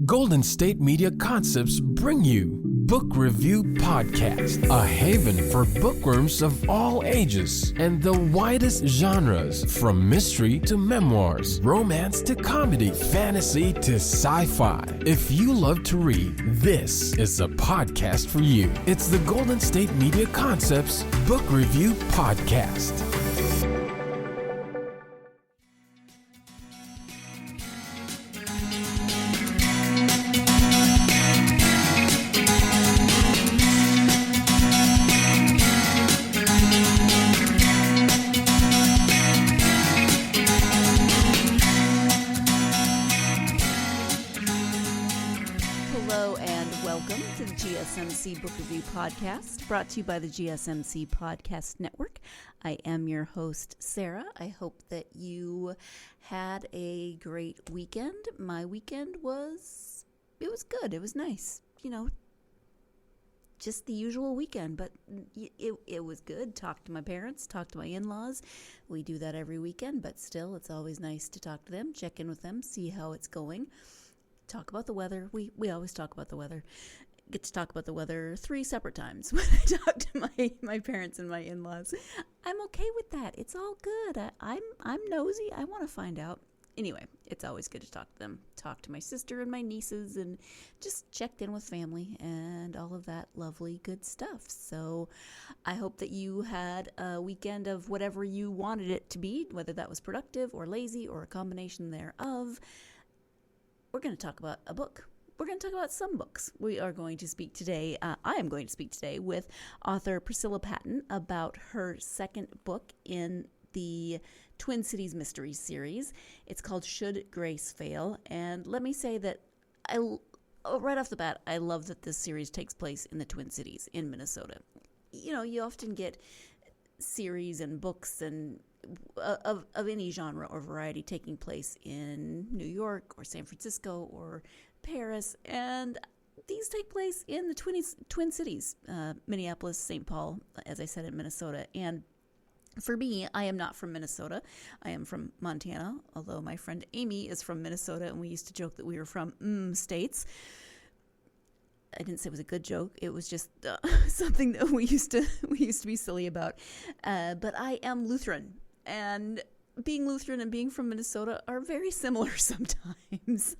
Golden State Media Concepts bring you Book Review Podcast, a haven for bookworms of all ages and the widest genres, from mystery to memoirs, romance to comedy, fantasy to sci-fi. If you love to read, this is a podcast for you. It's the Golden State Media Concepts Book Review Podcast. GSMC Book Review Podcast, brought to you by the GSMC Podcast Network. I am your host, Sarah. I hope that you had a great weekend. My weekend was good. It was nice. You know, just the usual weekend, but it was good. Talked to my parents, talked to my in-laws. We do that every weekend, but still, it's always nice to talk to them, check in with them, see how it's going. Talk about the weather. We always talk about the weather. Get to talk about the weather 3 separate times when I talk to my parents and my in-laws. I'm okay with that. It's all good. I'm nosy. I want to find out. Anyway, it's always good to talk to them. Talk to my sister and my nieces and just checked in with family and all of that lovely good stuff. So I hope that you had a weekend of whatever you wanted it to be, whether that was productive or lazy or a combination thereof. We're going to talk about a book. We're going to talk about some books. We are going to speak today, I am going to speak today with author Priscilla Paton about her second book in the Twin Cities Mysteries series. It's called Should Grace Fail? And let me say that right off the bat, I love that this series takes place in the Twin Cities in Minnesota. You know, you often get series and books and of any genre or variety taking place in New York or San Francisco or Paris, and these take place in the Twin Cities, Minneapolis, St. Paul, as I said, in Minnesota. And for me, I am not from Minnesota. I am from Montana, although my friend Amy is from Minnesota, and we used to joke that we were from states. I didn't say it was a good joke. It was just something that we used to be silly about. But I am Lutheran, and being Lutheran and being from Minnesota are very similar sometimes.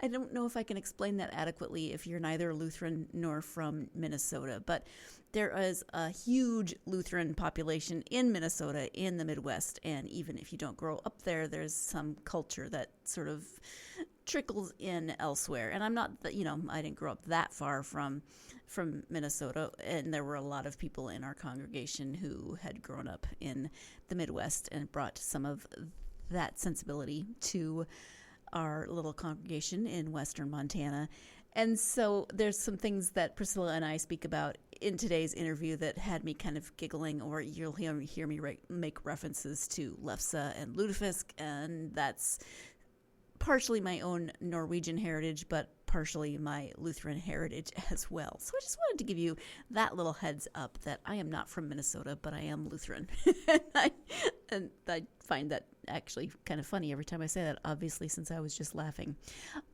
I don't know if I can explain that adequately if you're neither Lutheran nor from Minnesota, but there is a huge Lutheran population in Minnesota, in the Midwest, and even if you don't grow up there, there's some culture that sort of trickles in elsewhere. And I'm not, I didn't grow up that far from Minnesota, and there were a lot of people in our congregation who had grown up in the Midwest and brought some of that sensibility to our little congregation in western Montana. And so there's some things that Priscilla and I speak about in today's interview that had me kind of giggling, or you'll hear me make references to Lefse and Lutefisk, and that's partially my own Norwegian heritage, but partially my Lutheran heritage as well. So I just wanted to give you that little heads up that I am not from Minnesota, but I am Lutheran. and I find that actually kind of funny every time I say that, obviously, since I was just laughing.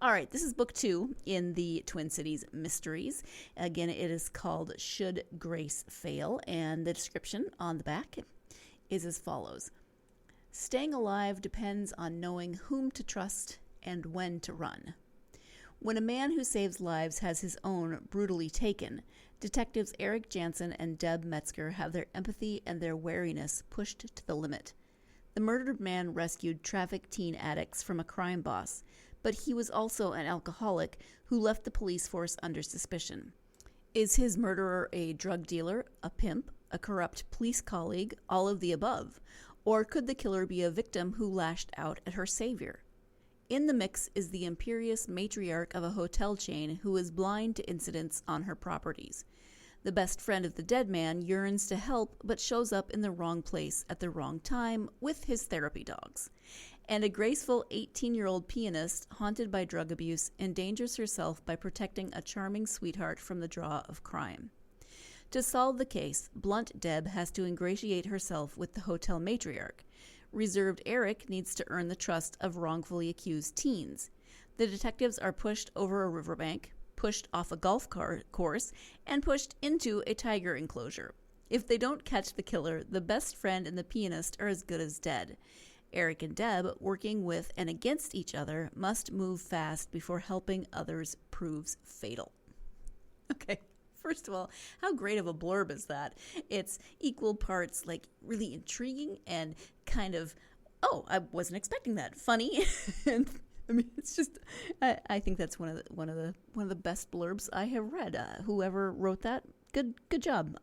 All right, this is book 2 in the Twin Cities Mysteries. Again, it is called Should Grace Fail? And the description on the back is as follows. Staying alive depends on knowing whom to trust and when to run. When a man who saves lives has his own brutally taken, detectives Eric Jansen and Deb Metzger have their empathy and their wariness pushed to the limit. The murdered man rescued traffic teen addicts from a crime boss, but he was also an alcoholic who left the police force under suspicion. Is his murderer a drug dealer, a pimp, a corrupt police colleague, all of the above? Or could the killer be a victim who lashed out at her savior? In the mix is the imperious matriarch of a hotel chain who is blind to incidents on her properties. The best friend of the dead man yearns to help but shows up in the wrong place at the wrong time with his therapy dogs. And a graceful 18-year-old pianist haunted by drug abuse endangers herself by protecting a charming sweetheart from the draw of crime. To solve the case, blunt Deb has to ingratiate herself with the hotel matriarch. Reserved Eric needs to earn the trust of wrongfully accused teens. The detectives are pushed over a riverbank, pushed off a golf course, and pushed into a tiger enclosure. If they don't catch the killer, the best friend and the pianist are as good as dead. Eric and Deb, working with and against each other, must move fast before helping others proves fatal. Okay, first of all, how great of a blurb is that? It's equal parts like really intriguing and kind of, oh, I wasn't expecting that, funny. And I mean, it's just, I think that's one of the best blurbs I have read. Whoever wrote that, good job.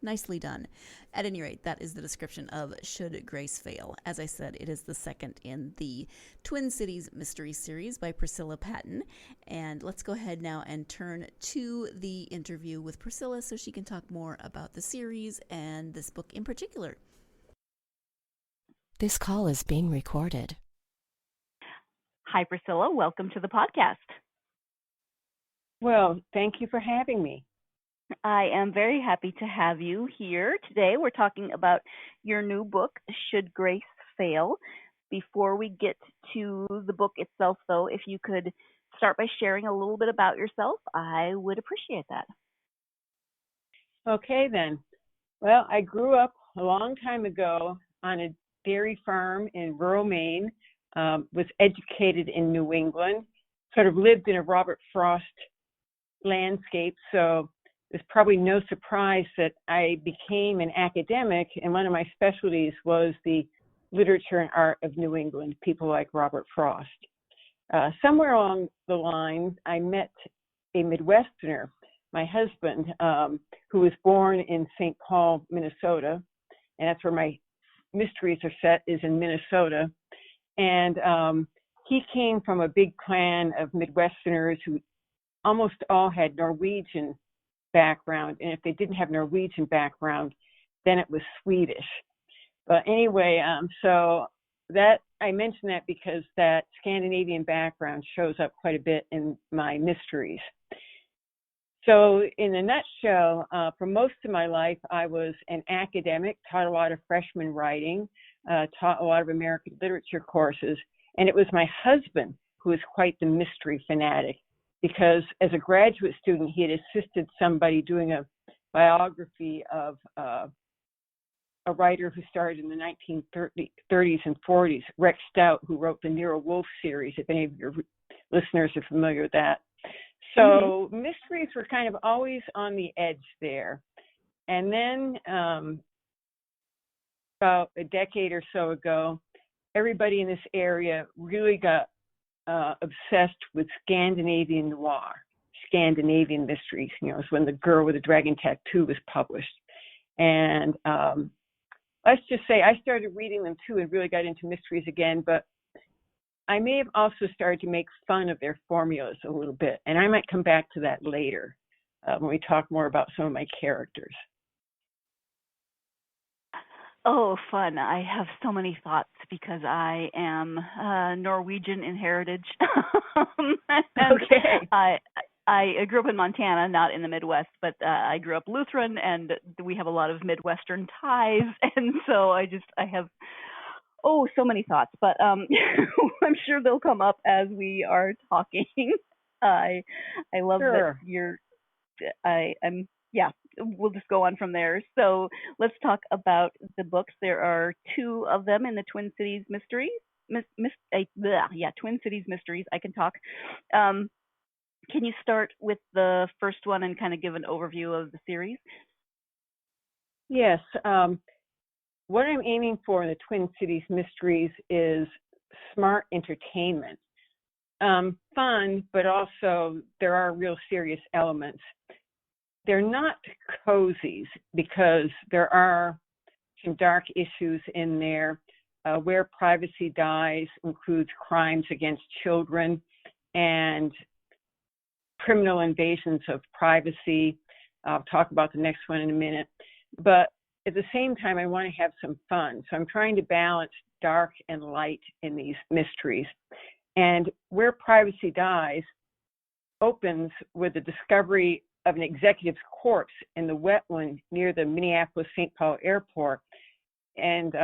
Nicely done. At any rate, that is the description of Should Grace Fail. As I said, it is the second in the Twin Cities Mystery Series by Priscilla Paton. And let's go ahead now and turn to the interview with Priscilla so she can talk more about the series and this book in particular. This call is being recorded. Hi, Priscilla. Welcome to the podcast. Well, thank you for having me. I am very happy to have you here today. We're talking about your new book, Should Grace Fail. Before we get to the book itself, though, if you could start by sharing a little bit about yourself, I would appreciate that. Okay, then. Well, I grew up a long time ago on a dairy farm in rural Maine, was educated in New England, sort of lived in a Robert Frost landscape, so it's probably no surprise that I became an academic, and one of my specialties was the literature and art of New England, people like Robert Frost. Somewhere along the line, I met a Midwesterner, my husband, who was born in St. Paul, Minnesota, and that's where my mysteries are set, is in Minnesota. And he came from a big clan of Midwesterners who almost all had Norwegian background, and if they didn't have Norwegian background, then it was Swedish. But anyway, so that I mention that because that Scandinavian background shows up quite a bit in my mysteries. So in a nutshell, for most of my life, I was an academic, taught a lot of freshman writing, taught a lot of American literature courses, and it was my husband who was quite the mystery fanatic, because as a graduate student, he had assisted somebody doing a biography of a writer who started in the 1930s and 40s, Rex Stout, who wrote the Nero Wolfe series, if any of your listeners are familiar with that. So mysteries were kind of always on the edge there. And then about a decade or so ago, everybody in this area really got obsessed with Scandinavian noir, Scandinavian mysteries. You know, it's when The Girl with the Dragon Tattoo was published. And let's just say I started reading them too and really got into mysteries again, but I may have also started to make fun of their formulas a little bit. And I might come back to that later when we talk more about some of my characters. Oh, fun. I have so many thoughts because I am Norwegian in heritage. Okay. I grew up in Montana, not in the Midwest, but I grew up Lutheran, and we have a lot of Midwestern ties. And so I have, so many thoughts, but I'm sure they'll come up as we are talking. I love Sure. that we'll just go on from there. So let's talk about the books. There are two of them in the Twin Cities Mysteries. Twin Cities Mysteries. I can talk. Can you start with the first one and kind of give an overview of the series? Yes. What I'm aiming for in the Twin Cities Mysteries is smart entertainment. Fun, but also there are real serious elements. They're not cozies because there are some dark issues in there. Where Privacy Dies includes crimes against children and criminal invasions of privacy. I'll talk about the next one in a minute. But at the same time, I want to have some fun. So I'm trying to balance dark and light in these mysteries. And Where Privacy Dies opens with the discovery of an executive's corpse in the wetland near the Minneapolis-St. Paul airport. And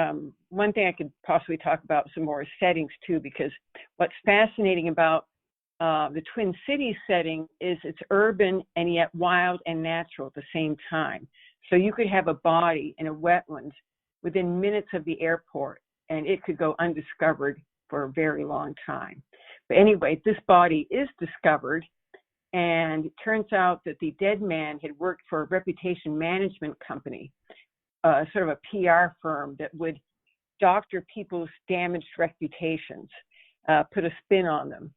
one thing I could possibly talk about some more is settings too, because what's fascinating about the Twin Cities setting is it's urban and yet wild and natural at the same time. So you could have a body in a wetland within minutes of the airport, and it could go undiscovered for a very long time. But anyway, this body is discovered, and it turns out that the dead man had worked for a reputation management company, sort of a PR firm that would doctor people's damaged reputations, put a spin on them.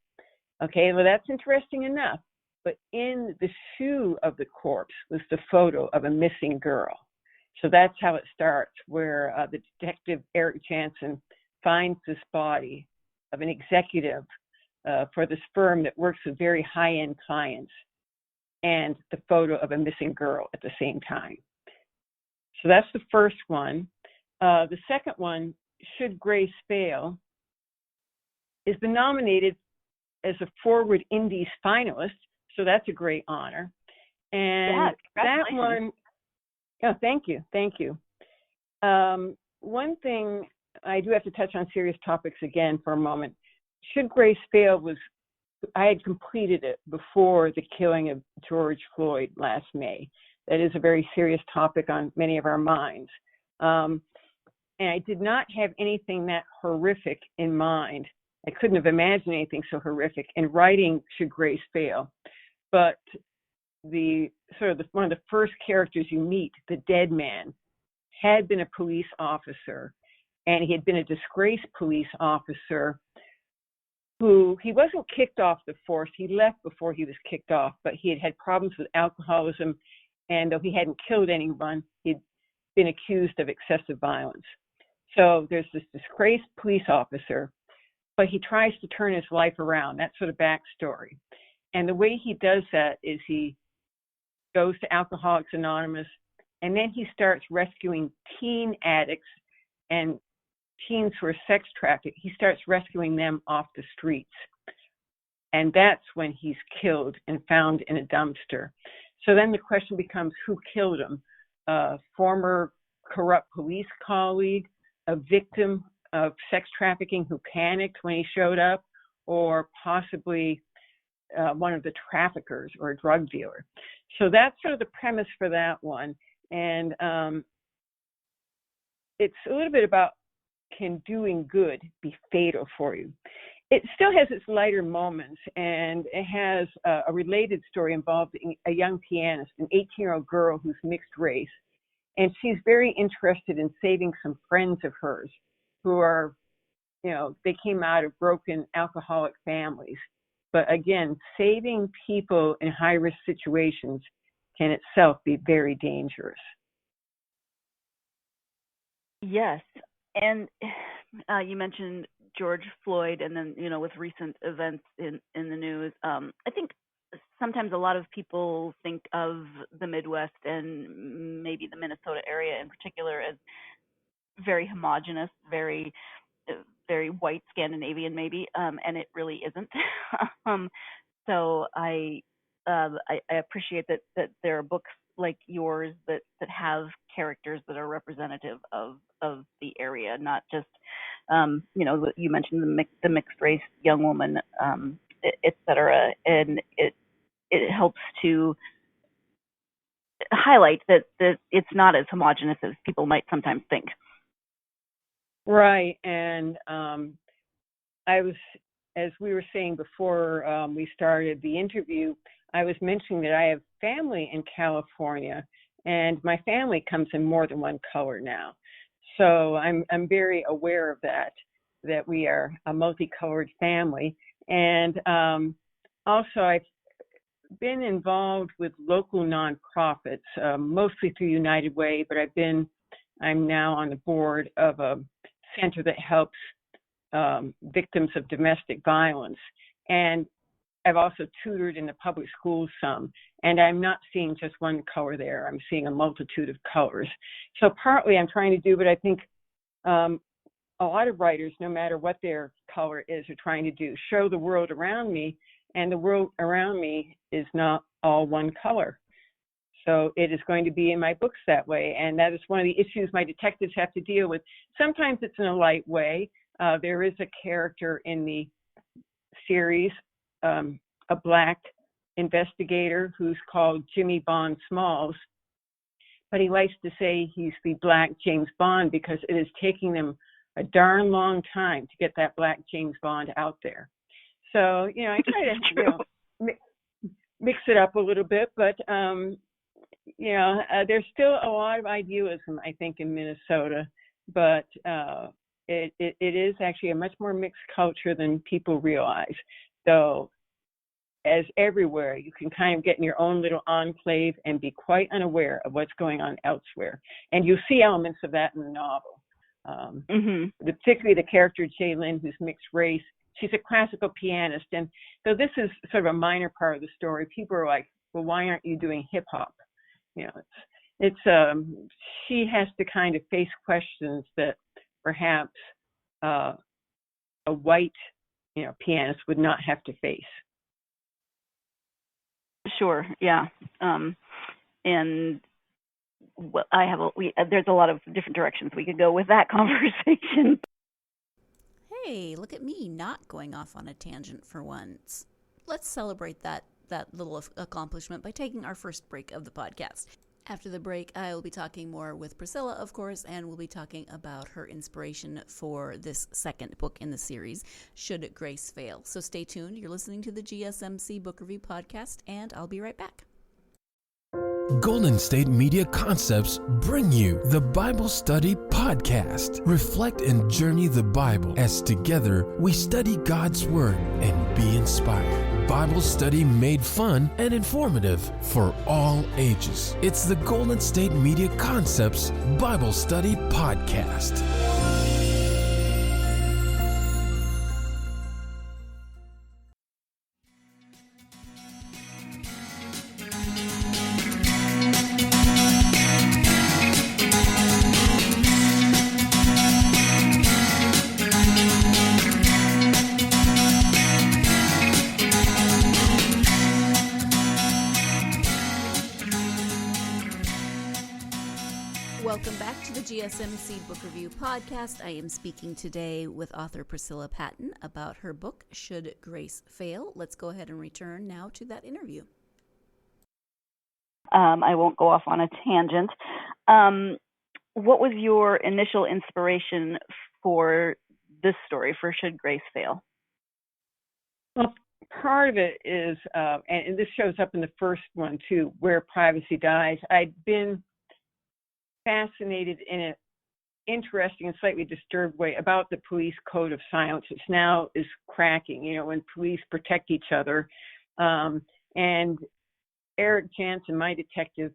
Okay, well, that's interesting enough. But in the shoe of the corpse was the photo of a missing girl. So that's how it starts, where the detective, Eric Jansen, finds this body of an executive for this firm that works with very high-end clients, and the photo of a missing girl at the same time. So that's the first one. The second one, Should Grace Fail, has been nominated as a Forward Indies finalist, so that's a great honor. And that one, oh, thank you. One thing I do have to touch on serious topics again for a moment. Should Grace Fail I had completed it before the killing of George Floyd last May. That is a very serious topic on many of our minds. And I did not have anything that horrific in mind. I couldn't have imagined anything so horrific in writing Should Grace Fail. But one of the first characters you meet, the dead man, had been a police officer, and he had been a disgraced police officer who, he wasn't kicked off the force. He left before he was kicked off, but he had had problems with alcoholism, and though he hadn't killed anyone, he'd been accused of excessive violence. So there's this disgraced police officer, but he tries to turn his life around. That's sort of backstory. And the way he does that is he goes to Alcoholics Anonymous, and then he starts rescuing teen addicts and teens who are sex trafficked. He starts rescuing them off the streets. And that's when he's killed and found in a dumpster. So then the question becomes, who killed him? A former corrupt police colleague, a victim of sex trafficking who panicked when he showed up, or possibly one of the traffickers or a drug dealer. So that's sort of the premise for that one. And it's a little bit about, can doing good be fatal for you? It still has its lighter moments, and it has a related story involving a young pianist, an 18-year-old girl who's mixed race. And she's very interested in saving some friends of hers who are, they came out of broken alcoholic families. But again, saving people in high-risk situations can itself be very dangerous. Yes. And you mentioned George Floyd, and then, with recent events in the news, I think sometimes a lot of people think of the Midwest and maybe the Minnesota area in particular as very homogenous, very white Scandinavian maybe, and it really isn't. So I appreciate that there are books like yours that have characters that are representative of the area, not just you mentioned the mixed race young woman, et cetera, and it helps to highlight that it's not as homogenous as people might sometimes think. Right. And as we were saying before we started the interview, I was mentioning that I have family in California, and my family comes in more than one color now. So I'm very aware of that we are a multicolored family. And also I've been involved with local nonprofits, mostly through United Way, but I'm now on the board of a center that helps victims of domestic violence. And I've also tutored in the public schools some, and I'm not seeing just one color there. I'm seeing a multitude of colors. So partly I'm trying to do what I think a lot of writers, no matter what their color is, are trying to do, show the world around me, and the world around me is not all one color. So it is going to be in my books that way, and that is one of the issues my detectives have to deal with. Sometimes it's in a light way. There is a character in the series a black investigator who's called Jimmy Bond Smalls, but he likes to say he's the black James Bond because it is taking them a darn long time to get that black James Bond out there. So, you know, I try to, mix it up a little bit, but, there's still a lot of idealism, I think, in Minnesota, but it is actually a much more mixed culture than people realize. So, as everywhere, you can kind of get in your own little enclave and be quite unaware of what's going on elsewhere. And you see elements of that in the novel. Particularly the character Jaylyn, who's mixed race. She's a classical pianist. And so this is sort of a minor part of the story. People are like, well, why aren't you doing hip hop? You know, she has to kind of face questions that perhaps a white, pianist would not have to face. Sure. Yeah. And there's a lot of different directions we could go with that conversation. Hey, look at me not going off on a tangent for once. Let's celebrate that little accomplishment by taking our first break of the podcast. After the break, I will be talking more with Priscilla, of course, and we'll be talking about her inspiration for this second book in the series, Should Grace Fail. So stay tuned. You're listening to the GSMC Book Review Podcast, and I'll be right back. Golden State Media Concepts bring you the Bible Study Podcast. Reflect and journey the Bible as together we study God's Word and be inspired. Bible study made fun and informative for all ages. It's the Golden State Media Concepts Bible Study Podcast. Welcome back to the GSMC Book Review Podcast. I am speaking today with author Priscilla Paton about her book, Should Grace Fail? Let's go ahead and return now to that interview. I won't go off on a tangent. What was your initial inspiration for this story, for Should Grace Fail? Well, part of it is, and this shows up in the first one too, Where Privacy Dies. I'd been fascinated in an interesting and slightly disturbed way about the police code of silence, which now is cracking, when police protect each other. And Eric Jansen, my detective,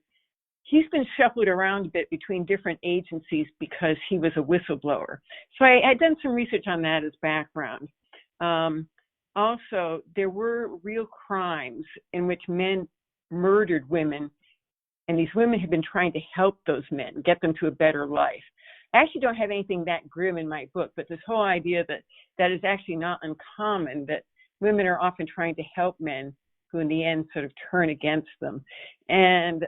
he's been shuffled around a bit between different agencies because he was a whistleblower. So I had done some research on that as background. Also, there were real crimes in which men murdered women, and these women have been trying to help those men, get them to a better life. I actually don't have anything that grim in my book, but this whole idea that is actually not uncommon, that women are often trying to help men who in the end sort of turn against them. And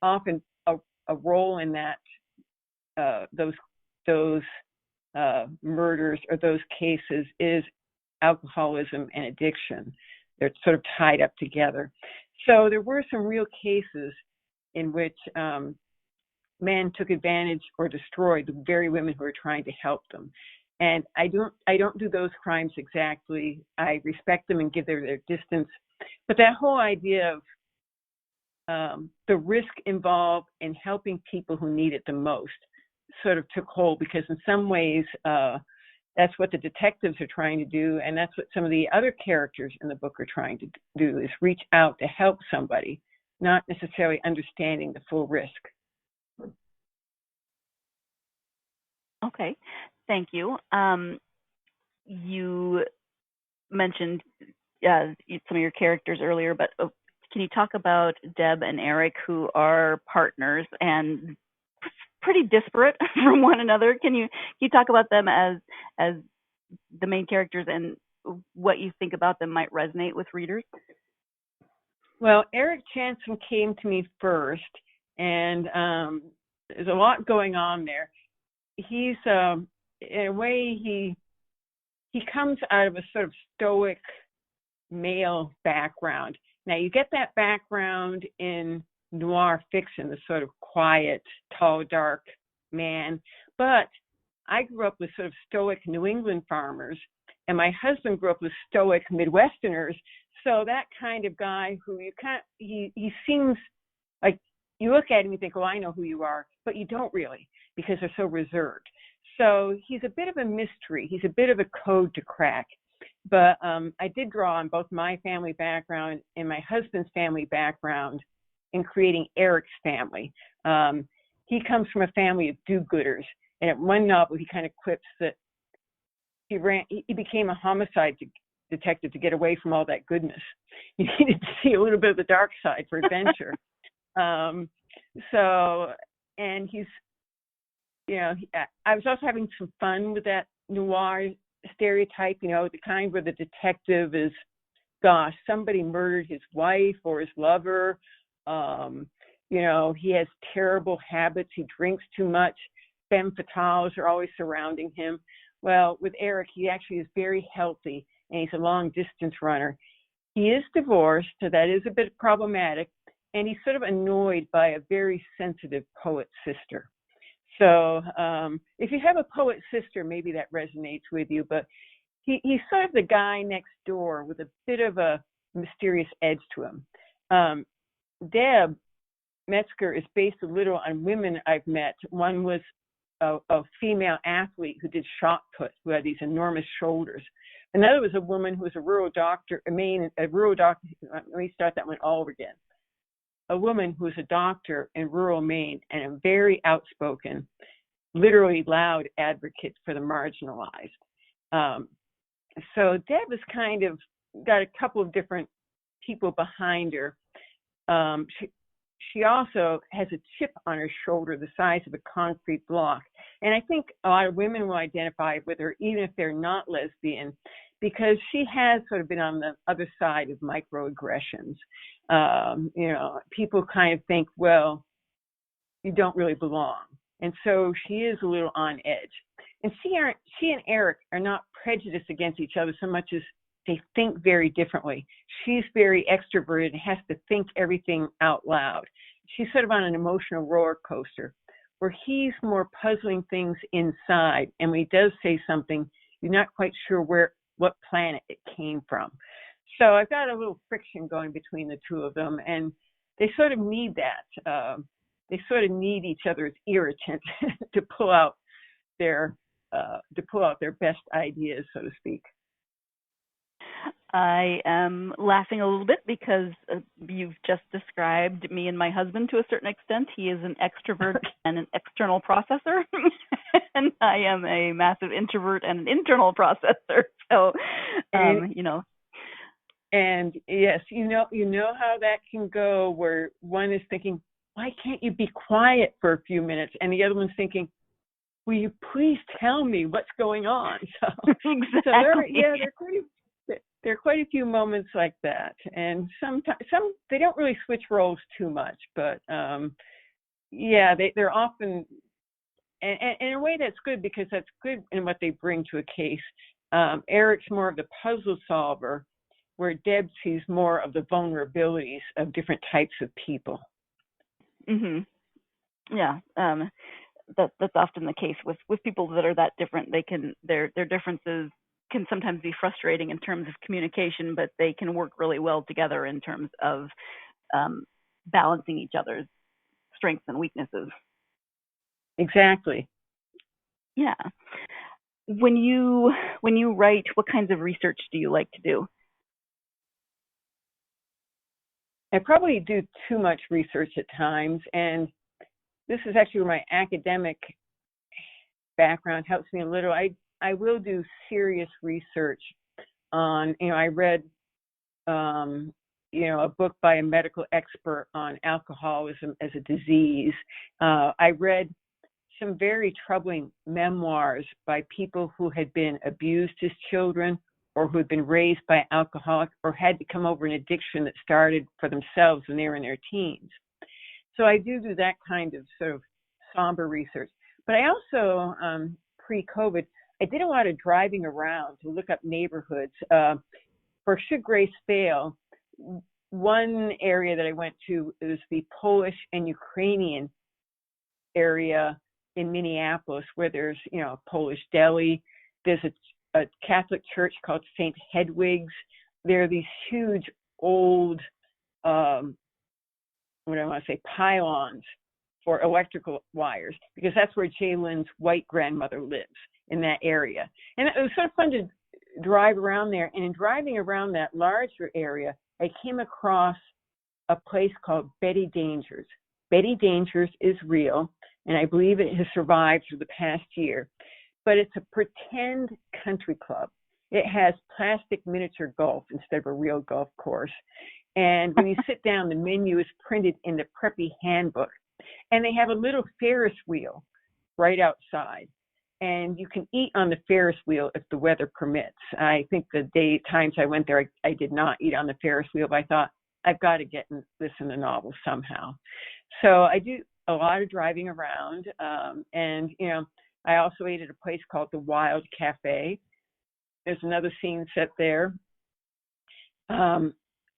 often a role in that, those murders or those cases is alcoholism and addiction. They're sort of tied up together. So there were some real cases in which men took advantage or destroyed the very women who were trying to help them. And I don't do those crimes exactly. I respect them and give their distance. But that whole idea of the risk involved in helping people who need it the most sort of took hold, because in some ways that's what the detectives are trying to do, and that's what some of the other characters in the book are trying to do, is reach out to help somebody, not necessarily understanding the full risk. Okay, thank you. You mentioned some of your characters earlier, but can you talk about Deb and Eric, who are partners and pretty disparate from one another? Can you talk about them as the main characters and what you think about them might resonate with readers? Well, Eric Jansen came to me first, and there's a lot going on there. He's in a way he comes out of a sort of stoic male background. Now, you get that background in noir fiction, the sort of quiet, tall, dark man. But I grew up with sort of stoic New England farmers, and my husband grew up with stoic Midwesterners. So that kind of guy who he seems like, you look at him and think, oh, I know who you are, but you don't really, because they're so reserved. So he's a bit of a mystery. He's a bit of a code to crack. But I did draw on both my family background and my husband's family background in creating Eric's family. He comes from a family of do-gooders. And at one novel, he kind of quips that he became a homicide detective to get away from all that goodness. He needed to see a little bit of the dark side for adventure. And he's, I was also having some fun with that noir stereotype, the kind where the detective is, gosh, somebody murdered his wife or his lover. He has terrible habits. He drinks too much. Femme fatales are always surrounding him. Well, with Eric, he actually is very healthy, and he's a long-distance runner. He is divorced, so that is a bit problematic, and he's sort of annoyed by a very sensitive poet sister. So if you have a poet sister, maybe that resonates with you, but he's sort of the guy next door with a bit of a mysterious edge to him. Deb Metzger is based a little on women I've met. One was a female athlete who did shot put, who had these enormous shoulders. Another was a woman who was a rural doctor. Let me start that one all over again. A woman who was a doctor in rural Maine and a very outspoken, literally loud advocate for the marginalized. So Deb has kind of got a couple of different people behind her. She also has a chip on her shoulder the size of a concrete block. And I think a lot of women will identify with her, even if they're not lesbian, because she has sort of been on the other side of microaggressions. People kind of think, well, you don't really belong. And so she is a little on edge. And she and Eric are not prejudiced against each other so much as they think very differently. She's very extroverted and has to think everything out loud. She's sort of on an emotional roller coaster, where he's more puzzling things inside. And when he does say something, you're not quite sure what planet it came from. So I've got a little friction going between the two of them, and they sort of need that. They sort of need each other's irritant to pull out their best ideas, so to speak. I am laughing a little bit because you've just described me and my husband to a certain extent. He is an extrovert and an external processor, and I am a massive introvert and an internal processor. So, And yes, you know how that can go, where one is thinking, why can't you be quiet for a few minutes? And the other one's thinking, will you please tell me what's going on? So, exactly. There are quite a few moments like that, and some they don't really switch roles too much, but they're often, and in a way that's good, because that's good in what they bring to a case. Eric's more of the puzzle solver, where Deb sees more of the vulnerabilities of different types of people. Mm-hmm. Yeah, that's often the case with people that are that different. Their differences can sometimes be frustrating in terms of communication, but they can work really well together in terms of balancing each other's strengths and weaknesses. Exactly. Yeah. When you write, what kinds of research do you like to do? I probably do too much research at times, and this is actually where my academic background helps me a little. I will do serious research on, I read, a book by a medical expert on alcoholism as a disease. I read some very troubling memoirs by people who had been abused as children, or who had been raised by alcoholics, or had to come over an addiction that started for themselves when they were in their teens. So I do that kind of sort of somber research. But I also, pre-COVID, I did a lot of driving around to look up neighborhoods. for should grace fail, one area that I went to is the Polish and Ukrainian area in Minneapolis, where there's, a Polish deli. There's a Catholic church called St. Hedwig's. There are these huge old, pylons for electrical wires, because that's where Jalen's white grandmother lives, in that area. And it was sort of fun to drive around there. And in driving around that larger area, I came across a place called Betty Dangers. Betty Dangers is real, and I believe it has survived for the past year. But it's a pretend country club. It has plastic miniature golf instead of a real golf course. And when you sit down, the menu is printed in the preppy handbook. And they have a little Ferris wheel right outside. And you can eat on the Ferris wheel if the weather permits. I think the times I went there, I did not eat on the Ferris wheel, but I thought, I've got to get this in the novel somehow. So I do a lot of driving around. And I also ate at a place called the Wild Cafe. There's another scene set there.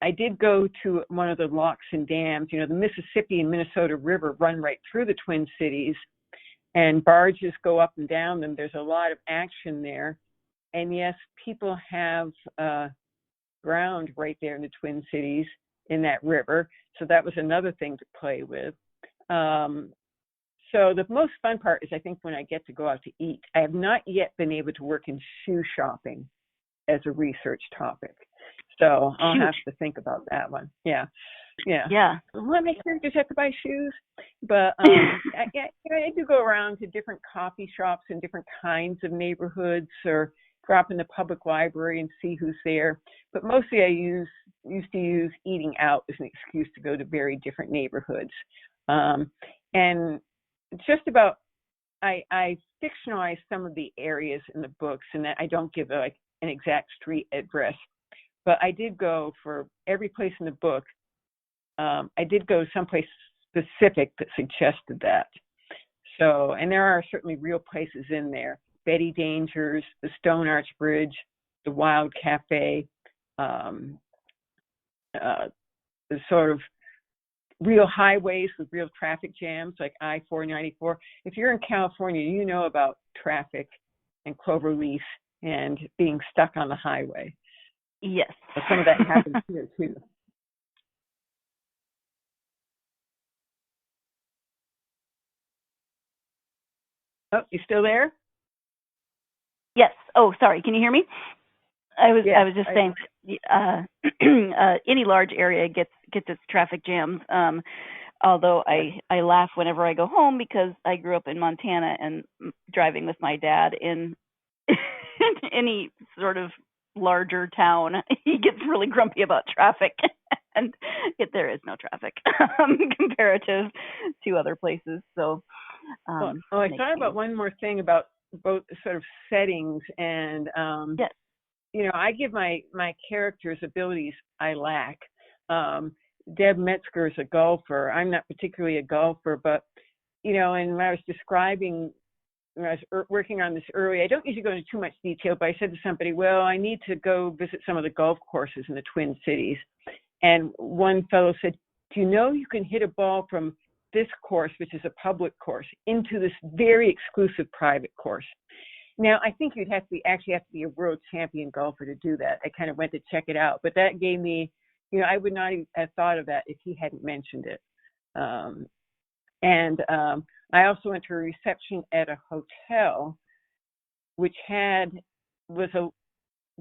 I did go to one of the locks and dams. The Mississippi and Minnesota River run right through the Twin Cities, and barges go up and down them. There's a lot of action there. And yes, people have ground right there in the Twin Cities in that river. So that was another thing to play with. So the most fun part is, I think, when I get to go out to eat. I have not yet been able to work in shoe shopping as a research topic. So I'll have to think about that one. Yeah. One of my characters have to buy shoes, but I do go around to different coffee shops in different kinds of neighborhoods, or drop in the public library and see who's there. But mostly I used to use eating out as an excuse to go to very different neighborhoods. And just about, I fictionalize some of the areas in the books, and that I don't give an exact street address. But I did go for every place in the book. I did go someplace specific that suggested that. So, and there are certainly real places in there. Betty Dangers, the Stone Arch Bridge, the Wild Cafe, the sort of real highways with real traffic jams like I-494. If you're in California, you know about traffic and cloverleaf and being stuck on the highway. Yes. But some of that happens here too. Oh, you still there? Yes. Oh, sorry. Can you hear me? I was just saying, any large area gets its traffic jams. Although I laugh whenever I go home, because I grew up in Montana, and driving with my dad in any sort of larger town, he gets really grumpy about traffic, and there is no traffic comparative to other places. So, I thought about one more thing about both sort of settings, and yes. I give my characters abilities I lack. Deb Metzger is a golfer. I'm not particularly a golfer, but and when I was describing, when I was working on this early, I don't usually go into too much detail, but I said to somebody, well, I need to go visit some of the golf courses in the Twin Cities. And one fellow said, do you know you can hit a ball from this course, which is a public course, into this very exclusive private course? Now, I think you'd actually have to be a world champion golfer to do that. I kind of went to check it out, but that gave me, I would not have thought of that if he hadn't mentioned it. I also went to a reception at a hotel, which was a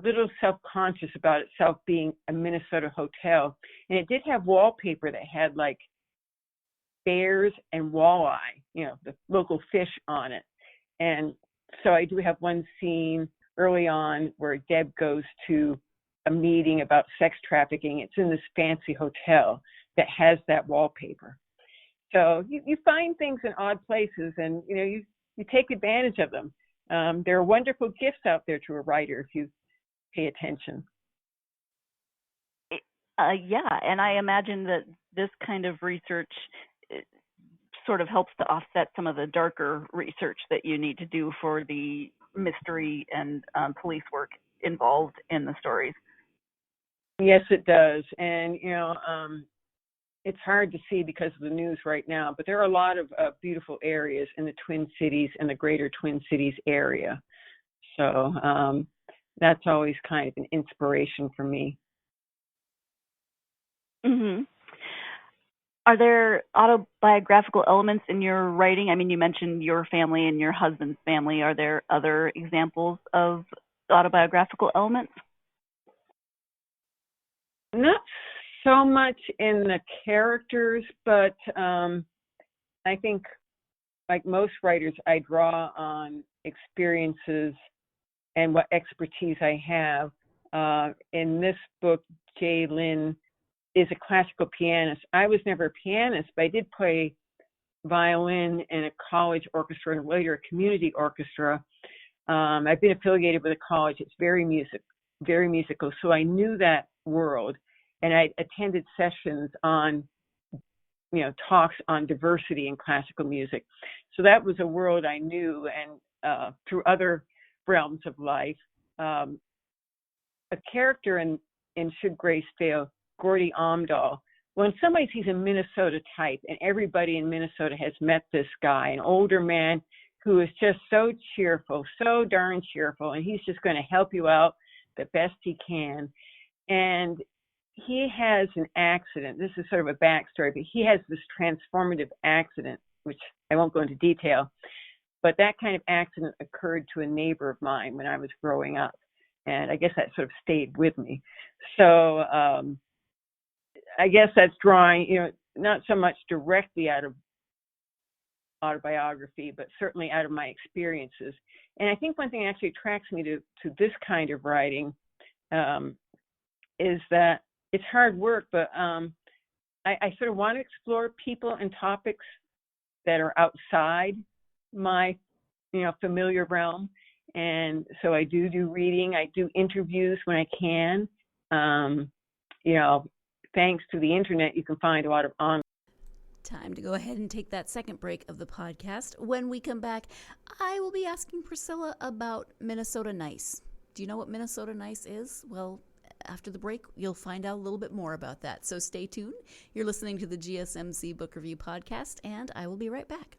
little self-conscious about itself being a Minnesota hotel. And it did have wallpaper that had like bears and walleye, the local fish on it. And so I do have one scene early on where Deb goes to a meeting about sex trafficking. It's in this fancy hotel that has that wallpaper. So you find things in odd places, and you take advantage of them. There are wonderful gifts out there to a writer if you pay attention. Yeah, and I imagine that this kind of research sort of helps to offset some of the darker research that you need to do for the mystery and police work involved in the stories. Yes, it does. And, it's hard to see because of the news right now, but there are a lot of beautiful areas in the Twin Cities and the greater Twin Cities area. So that's always kind of an inspiration for me. Hmm. Are there autobiographical elements in your writing? I mean, you mentioned your family and your husband's family. Are there other examples of autobiographical elements? Not so much in the characters, but I think, like most writers, I draw on experiences and what expertise I have. In this book, Jay Lynn is a classical pianist. I was never a pianist, but I did play violin in a college orchestra and later a community orchestra. I've been affiliated with a college. It's very musical. So I knew that world, and I attended sessions on, talks on diversity in classical music. So that was a world I knew, and through other realms of life. A character in Should Grace Fail, Gordy Amdahl. When somebody sees a Minnesota type, and everybody in Minnesota has met this guy, an older man who is just so cheerful, so darn cheerful, and he's just going to help you out the best he can. And he has an accident. This is sort of a backstory, but he has this transformative accident, which I won't go into detail, but that kind of accident occurred to a neighbor of mine when I was growing up. And I guess that sort of stayed with me. So I guess that's drawing, not so much directly out of autobiography, but certainly out of my experiences. And I think one thing that actually attracts me to this kind of writing is that it's hard work, but I sort of want to explore people and topics that are outside my, familiar realm. And so I do reading, I do interviews when I can. Thanks to the internet, you can find a lot of online. Time to go ahead and take that second break of the podcast. When we come back, I will be asking Priscilla about Minnesota Nice. Do you know what Minnesota Nice is? Well, after the break, you'll find out a little bit more about that. So stay tuned. You're listening to the GSMC Book Review Podcast, and I will be right back.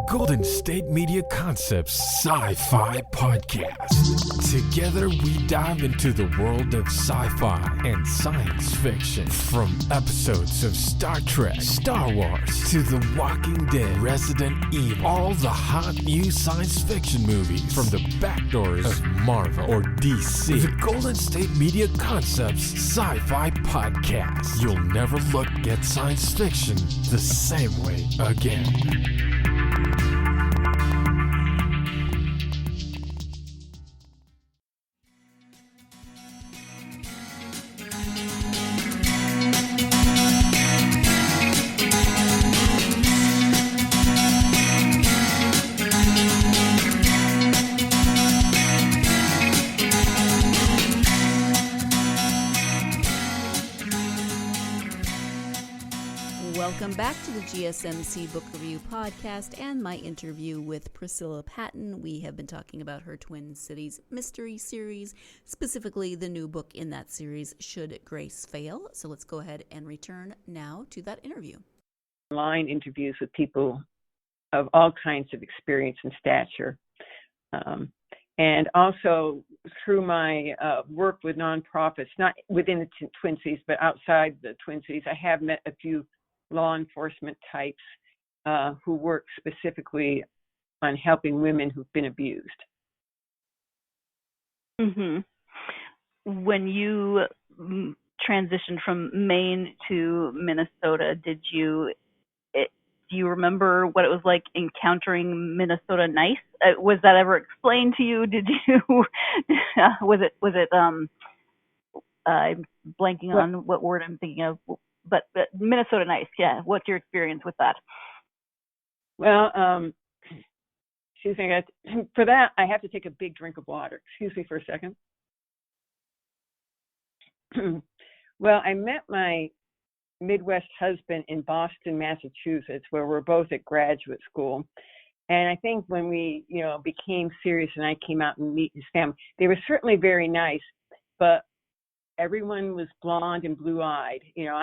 Golden State Media Concepts Sci-Fi Podcast. Together we dive into the world of sci-fi and science fiction. From episodes of Star Trek, Star Wars, to The Walking Dead, Resident Evil, all the hot new science fiction movies from the backdoors of Marvel or DC. The Golden State Media Concepts Sci-Fi Podcast. You'll never look at science fiction the same way again. Welcome back to the GSMC Book Review Podcast and my interview with Priscilla Paton. We have been talking about her Twin Cities mystery series, specifically the new book in that series, Should Grace Fail? So let's go ahead and return now to that interview. Online interviews with people of all kinds of experience and stature. And also through my work with nonprofits, not within the Twin Cities, but outside the Twin Cities, I have met a few law enforcement types who work specifically on helping women who've been abused. Mm-hmm. When you transitioned from Maine to Minnesota, do you remember what it was like encountering Minnesota Nice? Was that ever explained to you? Did you? Was it? I'm blanking on what word I'm thinking of. But Minnesota Nice, yeah. What's your experience with that? Well, excuse me. For that, I have to take a big drink of water. Excuse me for a second. Well, I met my Midwest husband in Boston, Massachusetts, where we're both at graduate school. And I think when we, became serious and I came out and meet his family, they were certainly very nice. But everyone was blonde and blue-eyed. You know,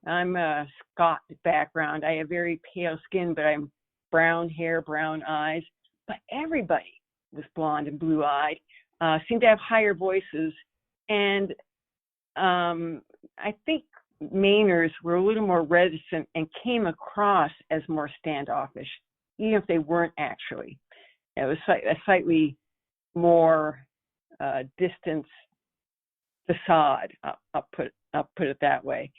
I'm a Scot background. I have very pale skin, but I'm brown hair, brown eyes. But everybody was blonde and blue-eyed, seemed to have higher voices. And I think Mainers were a little more reticent and came across as more standoffish, even if they weren't actually. It was a slightly more distance facade. I'll put it that way.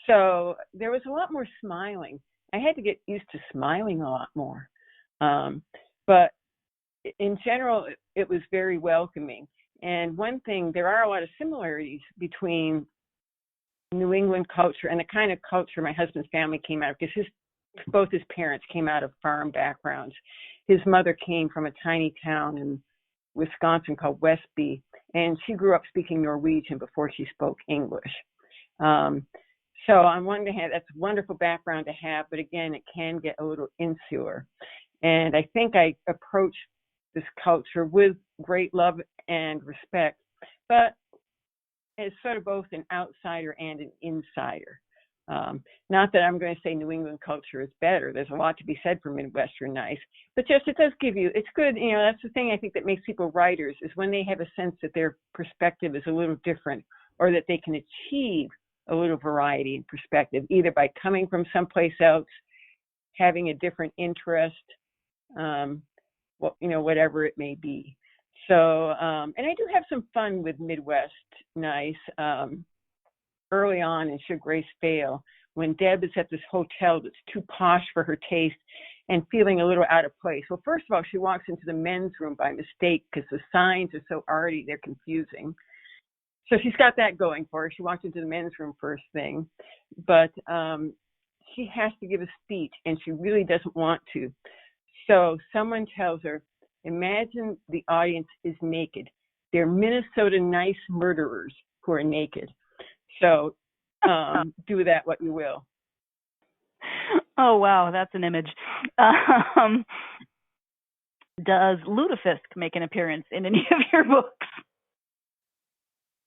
So there was a lot more smiling. I had to get used to smiling a lot more. But in general, it was very welcoming. And one thing, there are a lot of similarities between New England culture and the kind of culture my husband's family came out of, because both his parents came out of farm backgrounds. His mother came from a tiny town in Wisconsin called Westby, and she grew up speaking Norwegian before she spoke English. So on one hand, that's a wonderful background to have, but again, it can get a little insular. And I think I approached this culture with great love and respect, but as sort of both an outsider and an insider. Not that I'm going to say New England culture is better. There's a lot to be said for Midwestern nice, but just it does give you, it's good, you know, that's the thing I think that makes people writers, is when they have a sense that their perspective is a little different, or that they can achieve a little variety in perspective, either by coming from someplace else, having a different interest, whatever it may be. So, and I do have some fun with Midwest nice. Early on in Should Grace Fail, when Deb is at this hotel that's too posh for her taste and feeling a little out of place. Well, first of all, she walks into the men's room by mistake because the signs are so arty, they're confusing. So she's got that going for her. She walks into the men's room first thing, but she has to give a speech and she really doesn't want to. So someone tells her, imagine the audience is naked. They're Minnesota nice murderers who are naked. So do that what you will. Oh, wow, that's an image. Does lutefisk make an appearance in any of your books?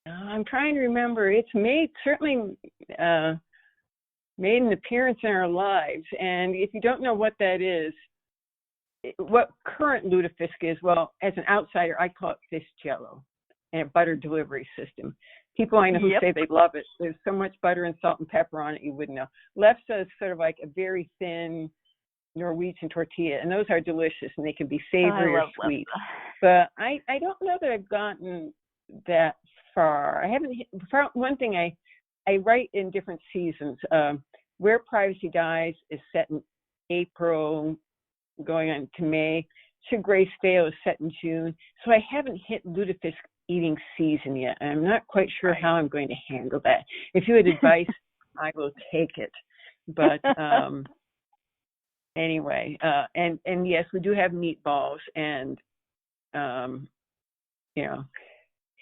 I'm trying to remember. It's certainly made an appearance in our lives. And if you don't know what that is, what current lutefisk is, well, as an outsider, I call it fish jello and a butter delivery system. People I know who say they love it. There's so much butter and salt and pepper on it, you wouldn't know. Lefse is sort of like a very thin Norwegian tortilla, and those are delicious, and they can be savory or sweet. But I don't know that I've gotten that far. I haven't. One thing I write in different seasons. Where Privacy Dies is set in April, going on to May. Should Grace Fail is set in June. So I haven't hit lutefisk eating season yet. I'm not quite sure how I'm going to handle that. If you had advice, I will take it. But anyway, and yes, we do have meatballs, and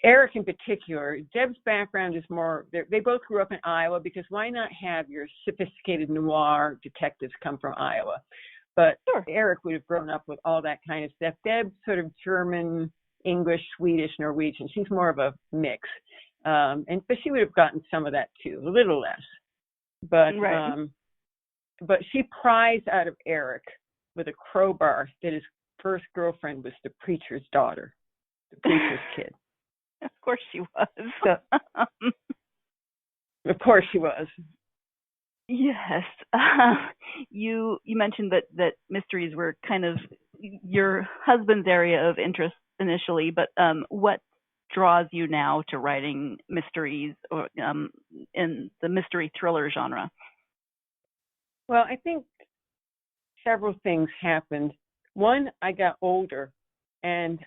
Eric in particular, Deb's background is more, they both grew up in Iowa, because why not have your sophisticated noir detectives come from Iowa? But Eric would have grown up with all that kind of stuff. Deb's sort of German, English, Swedish, Norwegian. She's more of a mix. But she would have gotten some of that too, a little less. But but she pries out of Eric with a crowbar that his first girlfriend was the preacher's daughter, the preacher's kid. Of course she was. So, of course she was. Yes. You mentioned that mysteries were kind of your husband's area of interest initially, but what draws you now to writing mysteries or in the mystery thriller genre? Well, I think several things happened. One, I got older, and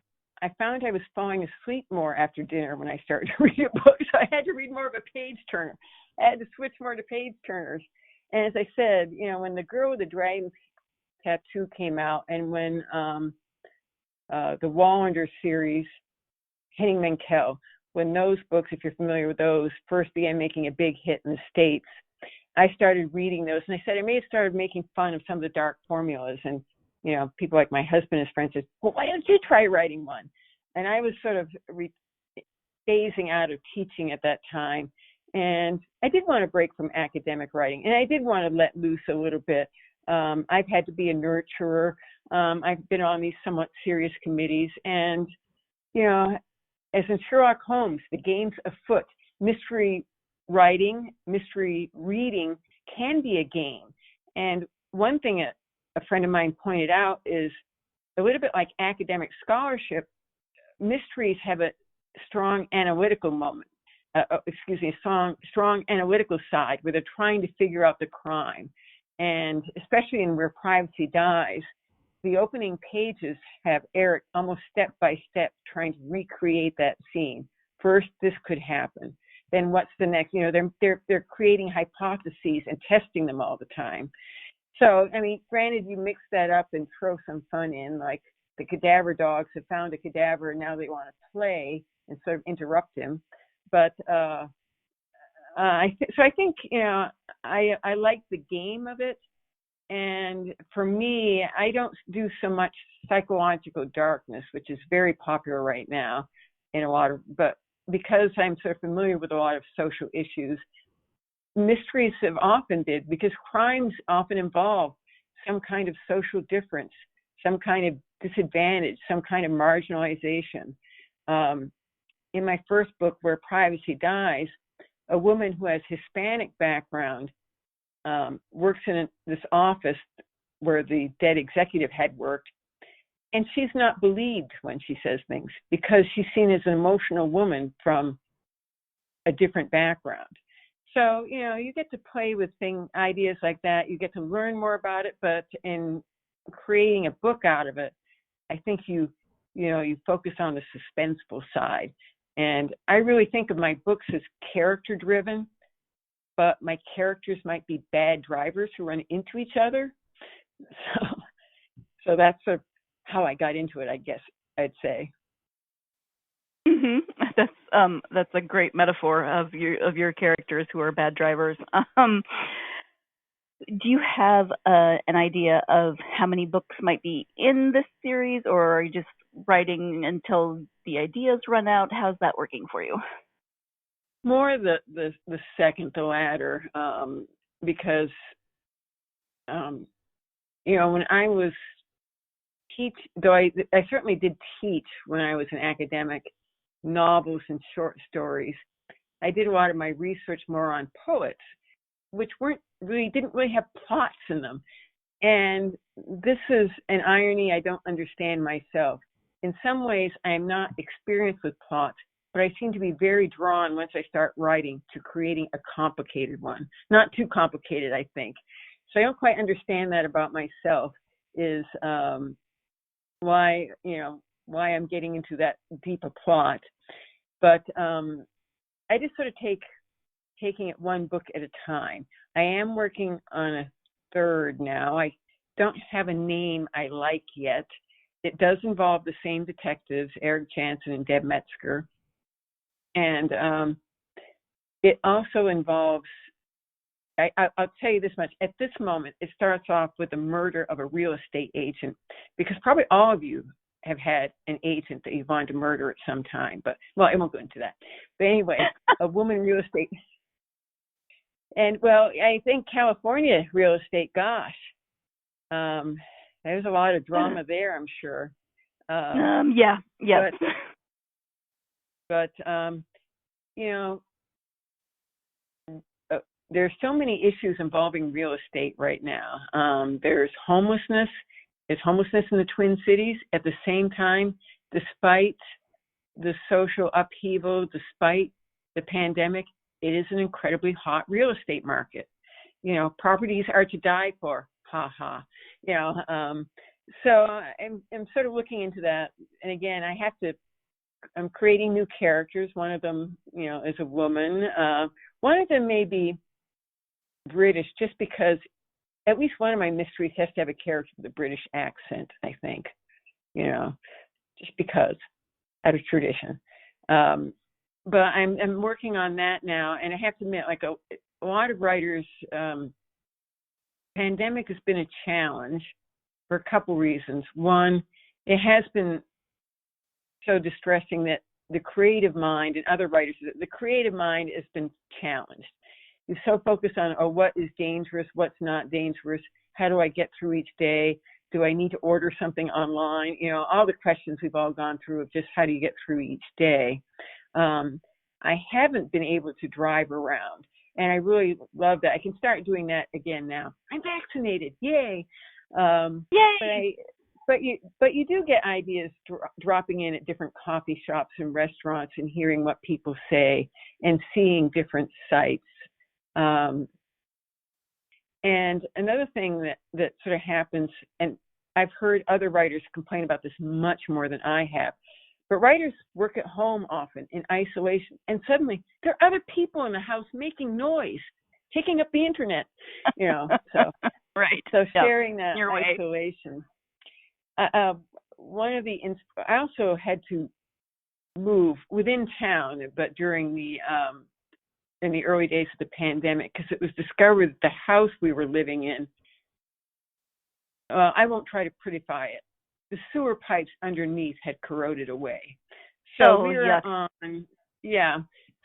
I found I was falling asleep more after dinner when I started to read a book, so I had to read more of a page turner. I had to switch more to page turners. And as I said, when The Girl with the Dragon Tattoo came out, and when the Wallander series, Henning Mankell, when those books, if you're familiar with those, first began making a big hit in the States, I started reading those. And I said I may have started making fun of some of the dark formulas. And, people like my husband, his friends said, well, why don't you try writing one? And I was sort of phasing out of teaching at that time. And I did want to break from academic writing, and I did want to let loose a little bit. I've had to be a nurturer. I've been on these somewhat serious committees, and, you know, as in Sherlock Holmes, the game's afoot. Mystery writing, mystery reading can be a game. And one thing a friend of mine pointed out is a little bit like academic scholarship, mysteries have a strong analytical moment. Strong analytical side where they're trying to figure out the crime. And especially in Where Privacy Dies, the opening pages have Eric almost step by step trying to recreate that scene. First, this could happen. Then what's the next? You know, they're creating hypotheses and testing them all the time. So, I mean, granted, you mix that up and throw some fun in, like the cadaver dogs have found a cadaver and now they want to play and sort of interrupt him. But I think, you know, I like the game of it. And for me, I don't do so much psychological darkness, which is very popular right now in a lot of, but because I'm sort of familiar with a lot of social issues, mysteries have often did, because crimes often involve some kind of social difference, some kind of disadvantage, some kind of marginalization. In my first book, Where Privacy Dies, a woman who has Hispanic background works in this office where the dead executive had worked, and she's not believed when she says things because she's seen as an emotional woman from a different background. So, you know, you get to play with ideas like that. You get to learn more about it, but in creating a book out of it, I think you focus on the suspenseful side. And I really think of my books as character driven, but my characters might be bad drivers who run into each other. So that's sort of how I got into it, I guess I'd say. Mm-hmm. That's a great metaphor of your characters who are bad drivers. Do you have an idea of how many books might be in this series, or are you just writing until the ideas run out? How's that working for you? More the second, the latter, because you know, when I was though I certainly did teach when I was an academic, novels and short stories. I did a lot of my research more on poets, which didn't really have plots in them. And this is an irony I don't understand myself. In some ways, I am not experienced with plots, but I seem to be very drawn once I start writing to creating a complicated one. Not too complicated, I think. So I don't quite understand that about myself, is why I'm getting into that deep a plot. But I just sort of taking it one book at a time. I am working on a third now. I don't have a name I like yet. It does involve the same detectives, Eric Jansen and Deb Metzger. And it also involves, I'll tell you this much, at this moment, it starts off with the murder of a real estate agent, because probably all of you have had an agent that you've wanted to murder at some time, but, well, I won't go into that. But anyway, a woman real estate. And, well, I think California real estate, gosh, there's a lot of drama there, I'm sure. Yeah. But you know, there's so many issues involving real estate right now. There's homelessness. There's homelessness in the Twin Cities. At the same time, despite the social upheaval, despite the pandemic, it is an incredibly hot real estate market. You know, properties are to die for. Ha ha. You know, so I'm sort of looking into that. And again, I'm creating new characters. One of them, you know, is a woman. One of them may be British, just because at least one of my mysteries has to have a character with a British accent, I think, you know, just because, out of tradition. But I'm working on that now, and I have to admit, like a lot of writers, pandemic has been a challenge for a couple reasons. One, it has been so distressing that the creative mind and other writers, the creative mind has been challenged. You're so focused on, what is dangerous, what's not dangerous, how do I get through each day, do I need to order something online, all the questions we've all gone through of just how do you get through each day. I haven't been able to drive around, and I really love that. I can start doing that again now. I'm vaccinated, yay! Yay! But you do get ideas dropping in at different coffee shops and restaurants and hearing what people say and seeing different sites. And another thing that sort of happens, and I've heard other writers complain about this much more than I have, but writers work at home often in isolation, and suddenly there are other people in the house making noise, taking up the internet, so right. So sharing that Your way. isolation. I also had to move within town, but during in the early days of the pandemic, because it was discovered that the house we were living in, I won't try to prettify it, the sewer pipes underneath had corroded away. So we were on,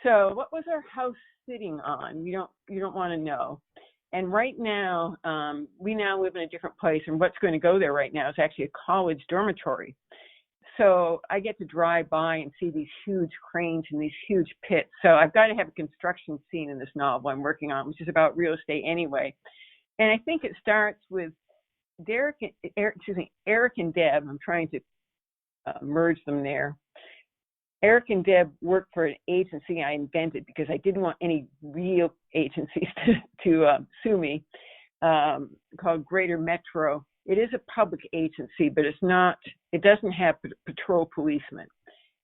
so what was our house sitting on? You don't want to know. And right now, we now live in a different place, and what's going to go there right now is actually a college dormitory. So I get to drive by and see these huge cranes and these huge pits. So I've got to have a construction scene in this novel I'm working on, which is about real estate anyway. And I think it starts with Eric and Deb. I'm trying to merge them there. Eric and Deb work for an agency I invented because I didn't want any real agencies to sue me, called Greater Metro. It is a public agency, but it doesn't have patrol policemen.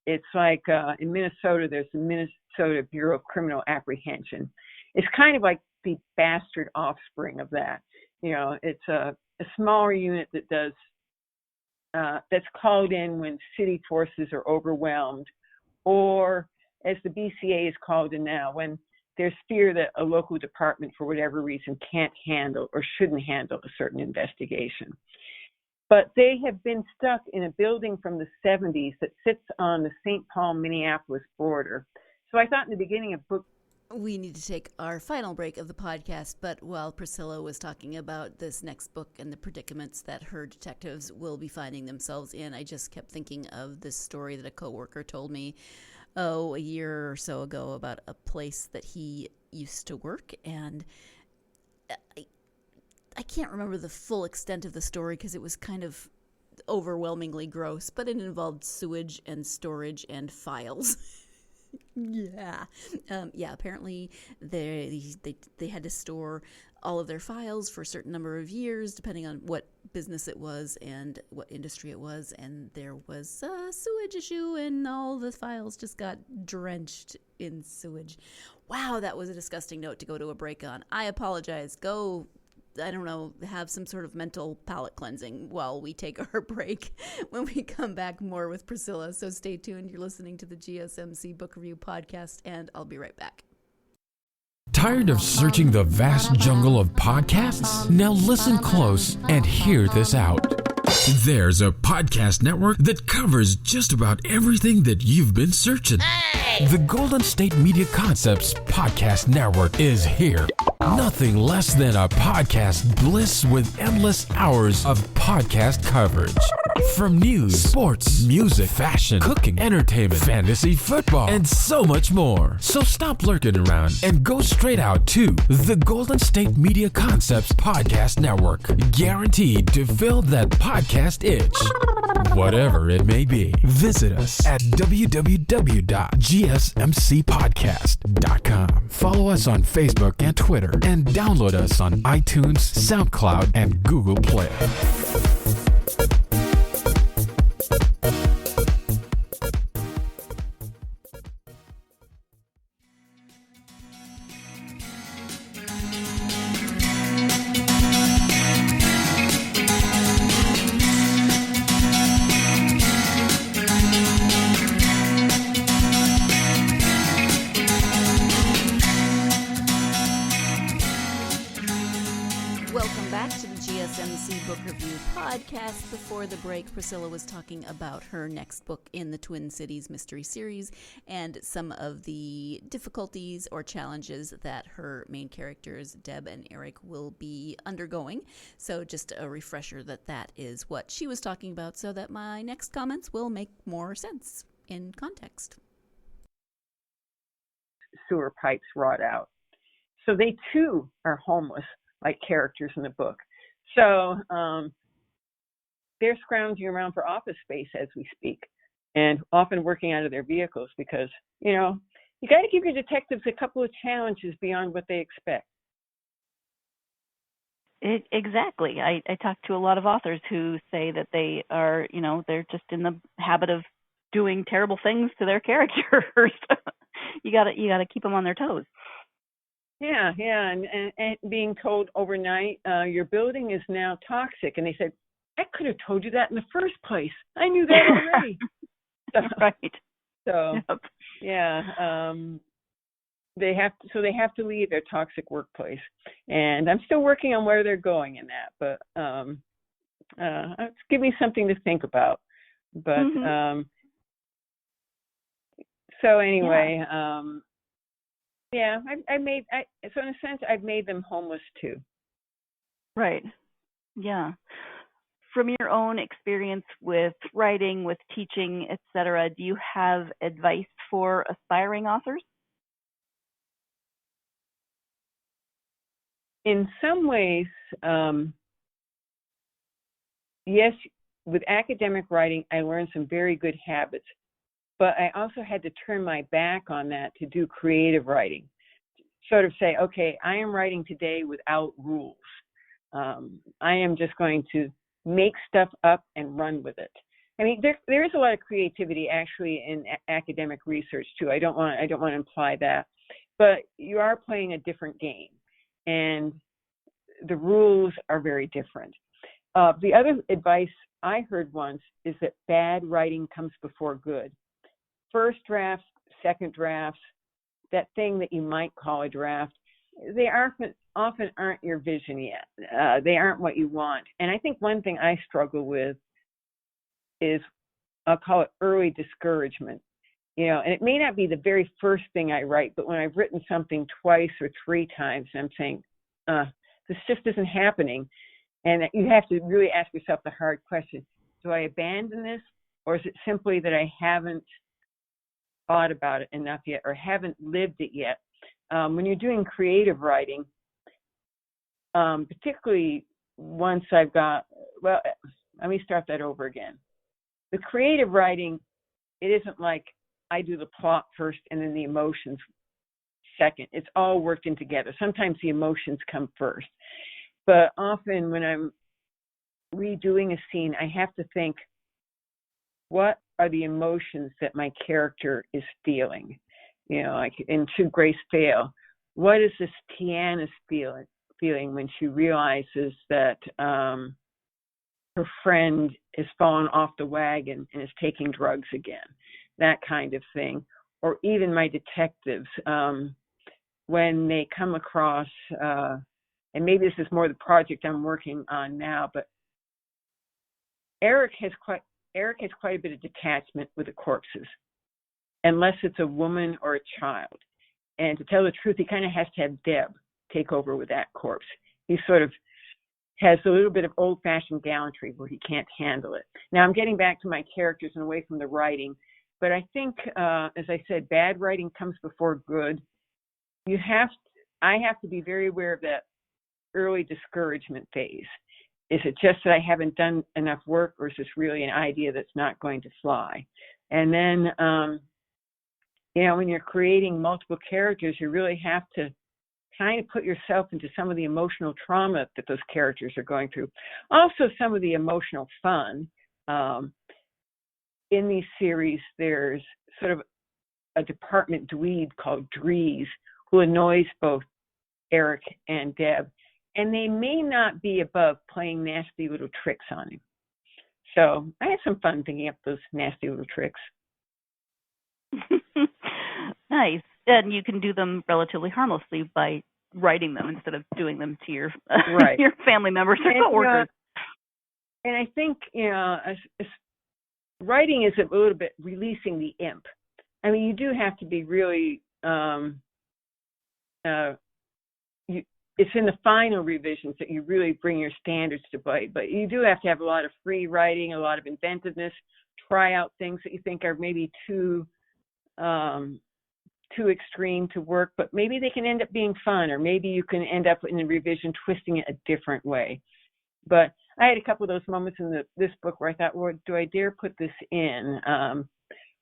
It's like in Minnesota, there's the Minnesota Bureau of Criminal Apprehension. It's kind of like the bastard offspring of that. It's a smaller unit that does, that's called in when city forces are overwhelmed, or as the BCA is called in now, when there's fear that a local department, for whatever reason, can't handle or shouldn't handle a certain investigation. But they have been stuck in a building from the 70s that sits on the St. Paul-Minneapolis border. So I thought in the beginning of book... We need to take our final break of the podcast, but while Priscilla was talking about this next book and the predicaments that her detectives will be finding themselves in, I just kept thinking of this story that a coworker told me, a year or so ago, about a place that he used to work, and I can't remember the full extent of the story because it was kind of overwhelmingly gross, but it involved sewage and storage and files. Apparently they had to store all of their files for a certain number of years, depending on what business it was and what industry it was, and there was a sewage issue, and all the files just got drenched in sewage. Wow, that was a disgusting note to go to a break on. I apologize. Go, I don't know, have some sort of mental palate cleansing while we take our break. When we come back, more with Priscilla. So stay tuned. You're listening to the GSMC Book Review Podcast, and I'll be right back. Tired of searching the vast jungle of podcasts? Now listen close and hear this out. There's a podcast network that covers just about everything that you've been searching. The Golden State Media Concepts Podcast Network is here. Nothing less than a podcast bliss with endless hours of podcast coverage. From news, sports, music, fashion, cooking, entertainment, fantasy, football, and so much more. So stop lurking around and go straight out to the Golden State Media Concepts Podcast Network. Guaranteed to fill that podcast itch. Whatever it may be. Visit us at www.gsmcpodcast.com. Follow us on Facebook and Twitter, and download us on iTunes, SoundCloud, and Google Play. Welcome back to the GSMC Book Review Podcast. Before the break, Priscilla was talking about her next book in the Twin Cities Mystery Series and some of the difficulties or challenges that her main characters, Deb and Eric, will be undergoing. So just a refresher that is what she was talking about, so that my next comments will make more sense in context. Sewer pipes rot out. So they too are homeless, like characters in the book. So they're scrounging around for office space as we speak, and often working out of their vehicles because, you got to give your detectives a couple of challenges beyond what they expect. Exactly. I talk to a lot of authors who say that they are, they're just in the habit of doing terrible things to their characters. You gotta keep them on their toes. Yeah, and being told overnight, your building is now toxic. And they said, I could have told you that in the first place. I knew that already. Right. So, yep. Yeah, they have to leave their toxic workplace. And I'm still working on where they're going in that, but give me something to think about. But so anyway, so in a sense, I've made them homeless too. Right. Yeah. From your own experience with writing, with teaching, etc., do you have advice for aspiring authors? In some ways, yes, with academic writing, I learned some very good habits. But I also had to turn my back on that to do creative writing. Sort of say, okay, I am writing today without rules. I am just going to make stuff up and run with it. I mean, there is a lot of creativity actually in academic research too. I don't want to imply that, but you are playing a different game, and the rules are very different. The other advice I heard once is that bad writing comes before good. First drafts, second drafts, that thing that you might call a draft, they often aren't your vision yet. They aren't what you want. And I think one thing I struggle with is, I'll call it early discouragement. And it may not be the very first thing I write, but when I've written something twice or three times, I'm saying, this just isn't happening. And you have to really ask yourself the hard question, do I abandon this? Or is it simply that I haven't thought about it enough yet, or haven't lived it yet? When you're doing creative writing, particularly once let me start that over again. The creative writing, it isn't like I do the plot first and then the emotions second. It's all worked in together. Sometimes the emotions come first, but often when I'm redoing a scene, I have to think, what are the emotions that my character is feeling? Like in To Grace Fail, what is this pianist feeling when she realizes that her friend has fallen off the wagon and is taking drugs again? That kind of thing. Or even my detectives, when they come across, and maybe this is more the project I'm working on now, but Eric has quite a bit of detachment with the corpses, unless it's a woman or a child. And to tell the truth, he kind of has to have Deb take over with that corpse. He sort of has a little bit of old-fashioned gallantry where he can't handle it. Now, I'm getting back to my characters and away from the writing, but I think, as I said, bad writing comes before good. I have to be very aware of that early discouragement phase. Is it just that I haven't done enough work, or is this really an idea that's not going to fly? And then, when you're creating multiple characters, you really have to kind of put yourself into some of the emotional trauma that those characters are going through. Also, some of the emotional fun. In these series, there's sort of a department dweeb called Dries who annoys both Eric and Deb. And they may not be above playing nasty little tricks on him. So I had some fun thinking up those nasty little tricks. Nice. And you can do them relatively harmlessly by writing them instead of doing them to your Right. your family members or coworkers. And I think, writing is a little bit releasing the imp. I mean, you do have to be really, it's in the final revisions that you really bring your standards to bite, but you do have to have a lot of free writing, a lot of inventiveness, try out things that you think are maybe too extreme to work, but maybe they can end up being fun, or maybe you can end up in a revision twisting it a different way. But I had a couple of those moments in this book where I thought, well, do I dare put this in?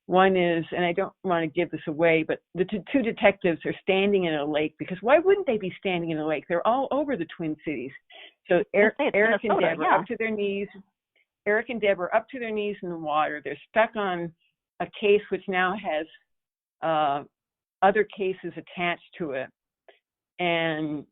One is, and I don't want to give this away, but the two detectives are standing in a lake, because why wouldn't they be standing in a lake? They're all over the Twin Cities. So Eric and Deb are up to their knees. Eric and Deb are up to their knees in the water. They're stuck on a case which now has other cases attached to it. And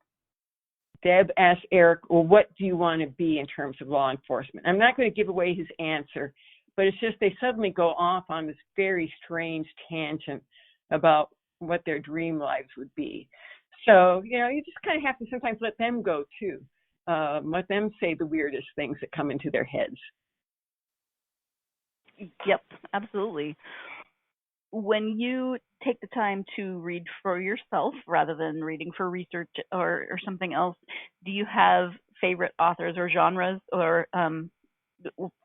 Deb asks Eric, well, what do you want to be in terms of law enforcement? I'm not going to give away his answer, but it's just they suddenly go off on this very strange tangent about what their dream lives would be. So, you just kind of have to sometimes let them go too. Let them say the weirdest things that come into their heads. Yep, absolutely. When you take the time to read for yourself rather than reading for research or something else, do you have favorite authors or genres or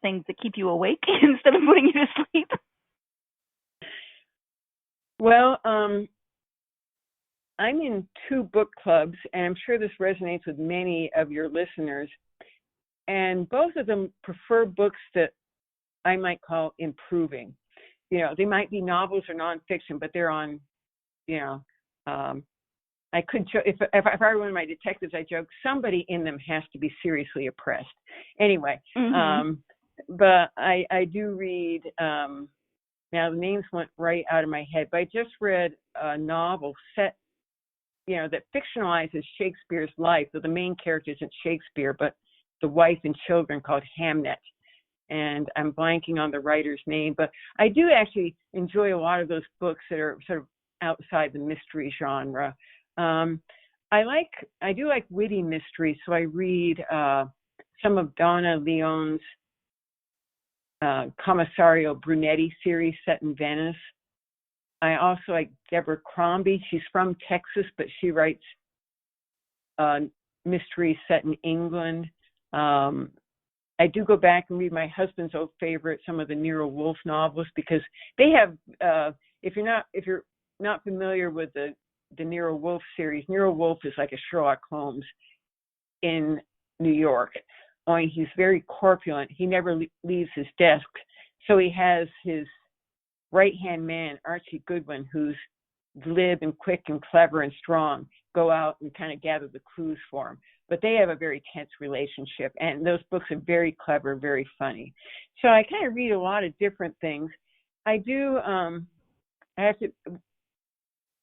things that keep you awake instead of putting you to sleep? Well, I'm in 2 book clubs, and I'm sure this resonates with many of your listeners. And both of them prefer books that I might call improving. They might be novels or nonfiction, but they're on, I could show, if I were one of my detectives, I joke, somebody in them has to be seriously oppressed. Anyway, but I do read, now the names went right out of my head, but I just read a novel set, that fictionalizes Shakespeare's life. So the main character isn't Shakespeare, but the wife and children, called Hamnet. And I'm blanking on the writer's name, but I do actually enjoy a lot of those books that are sort of outside the mystery genre. I do like witty mysteries, so I read some of Donna Leon's Commissario Brunetti series set in Venice. I also like Deborah Crombie. She's from Texas, but she writes mysteries set in England. I do go back and read my husband's old favorite, some of the Nero Wolfe novels, because they have, if you're not familiar with the Nero Wolfe series, Nero Wolfe is like a Sherlock Holmes in New York. Only he's very corpulent. He never leaves his desk. So he has his right-hand man, Archie Goodwin, who's glib and quick and clever and strong, go out and kind of gather the clues for him. But they have a very tense relationship, and those books are very clever, very funny. So I kind of read a lot of different things. I do, I have to,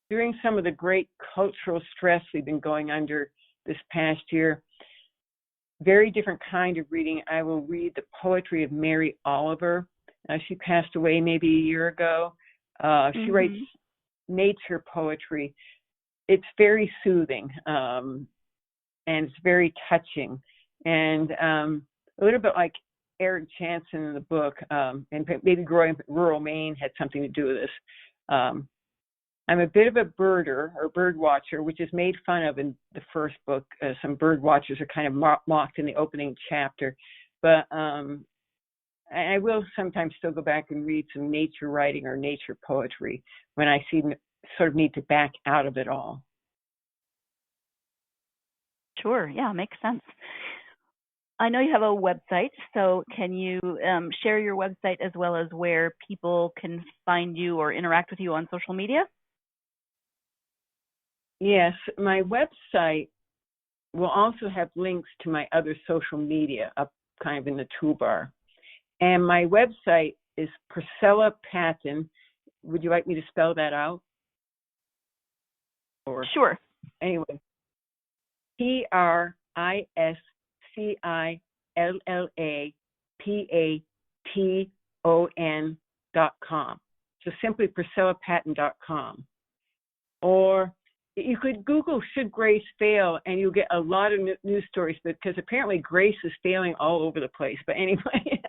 during some of the great cultural stress we've been going under this past year, very different kind of reading. I will read the poetry of Mary Oliver. She passed away maybe a year ago. She writes nature poetry. It's very soothing. And it's very touching, and a little bit like Eric Jansen in the book, and maybe growing up in rural Maine had something to do with this. I'm a bit of a birder or bird watcher, which is made fun of in the first book. Some bird watchers are kind of mocked in the opening chapter, but I will sometimes still go back and read some nature writing or nature poetry when I sort of need to back out of it all. Sure. Yeah, makes sense. I know you have a website, so can you share your website as well as where people can find you or interact with you on social media? Yes, my website will also have links to my other social media up kind of in the toolbar. And my website is Priscilla Paton. Would you like me to spell that out? Or, sure. Anyway, PriscillaPaton.com. So simply PriscillaPaton.com. Or you could Google "should Grace fail" and you'll get a lot of news stories, because apparently Grace is failing all over the place. But anyway,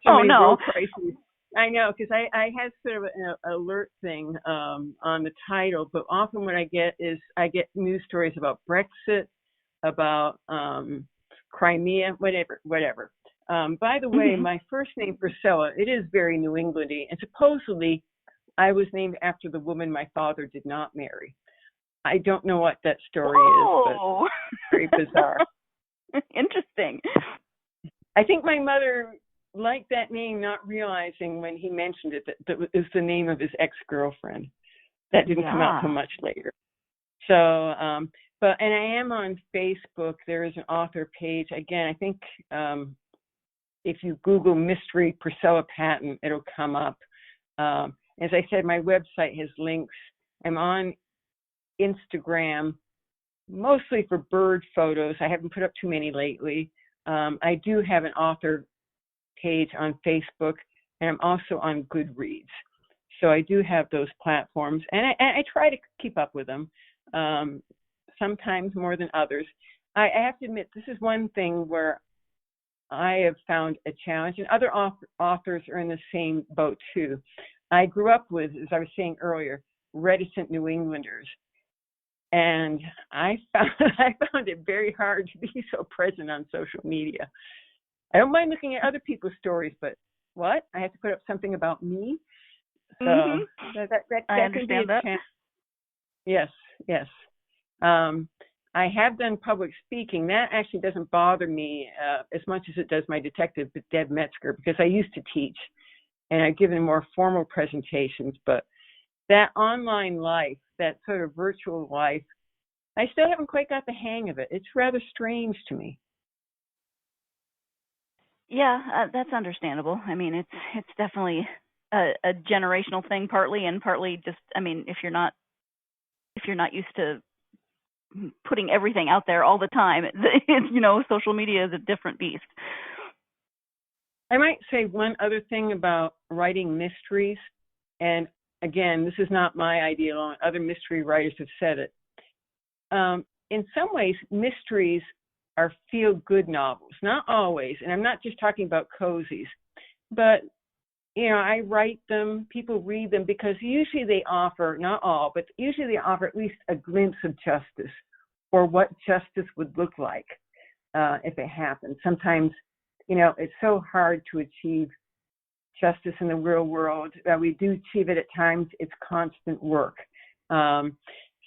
oh no, crises. I know, because I had sort of an alert thing on the title, but often what I get news stories about Brexit, about Crimea, whatever. By the way, my first name, Priscilla, it is very New Englandy, and supposedly I was named after the woman my father did not marry. I don't know what that story is, but it's very bizarre. Interesting. I think my mother liked that name, not realizing when he mentioned it that it was the name of his ex-girlfriend. That didn't come out till much later. So, and I am on Facebook. There is an author page. Again, I think if you Google Mystery Priscilla Paton, it'll come up. As I said, my website has links. I'm on Instagram, mostly for bird photos. I haven't put up too many lately. I do have an author page on Facebook, and I'm also on Goodreads. So I do have those platforms, and I try to keep up with them, sometimes more than others. I have to admit, this is one thing where I have found a challenge, and other authors are in the same boat too. I grew up with, as I was saying earlier, reticent New Englanders. And I found it very hard to be so present on social media. I don't mind looking at other people's stories, but what? I have to put up something about me? So that I can be a understand that. Yes. I have done public speaking. That actually doesn't bother me as much as it does my detective, Deb Metzger, because I used to teach, and I've given more formal presentations. But that online life, that sort of virtual life, I still haven't quite got the hang of it. It's rather strange to me. Yeah, that's understandable. I mean, it's definitely a generational thing, partly, and partly just, I mean, if you're not used to putting everything out there all the time, social media is a different beast. I might say one other thing about writing mysteries, and again, this is not my idea alone. Other mystery writers have said it. In some ways, mysteries are feel-good novels. Not always, and I'm not just talking about cozies, but I write them, people read them, because usually they offer, not all, but usually they offer at least a glimpse of justice, or what justice would look like if it happened. Sometimes, it's so hard to achieve justice in the real world. We do achieve it at times. It's constant work.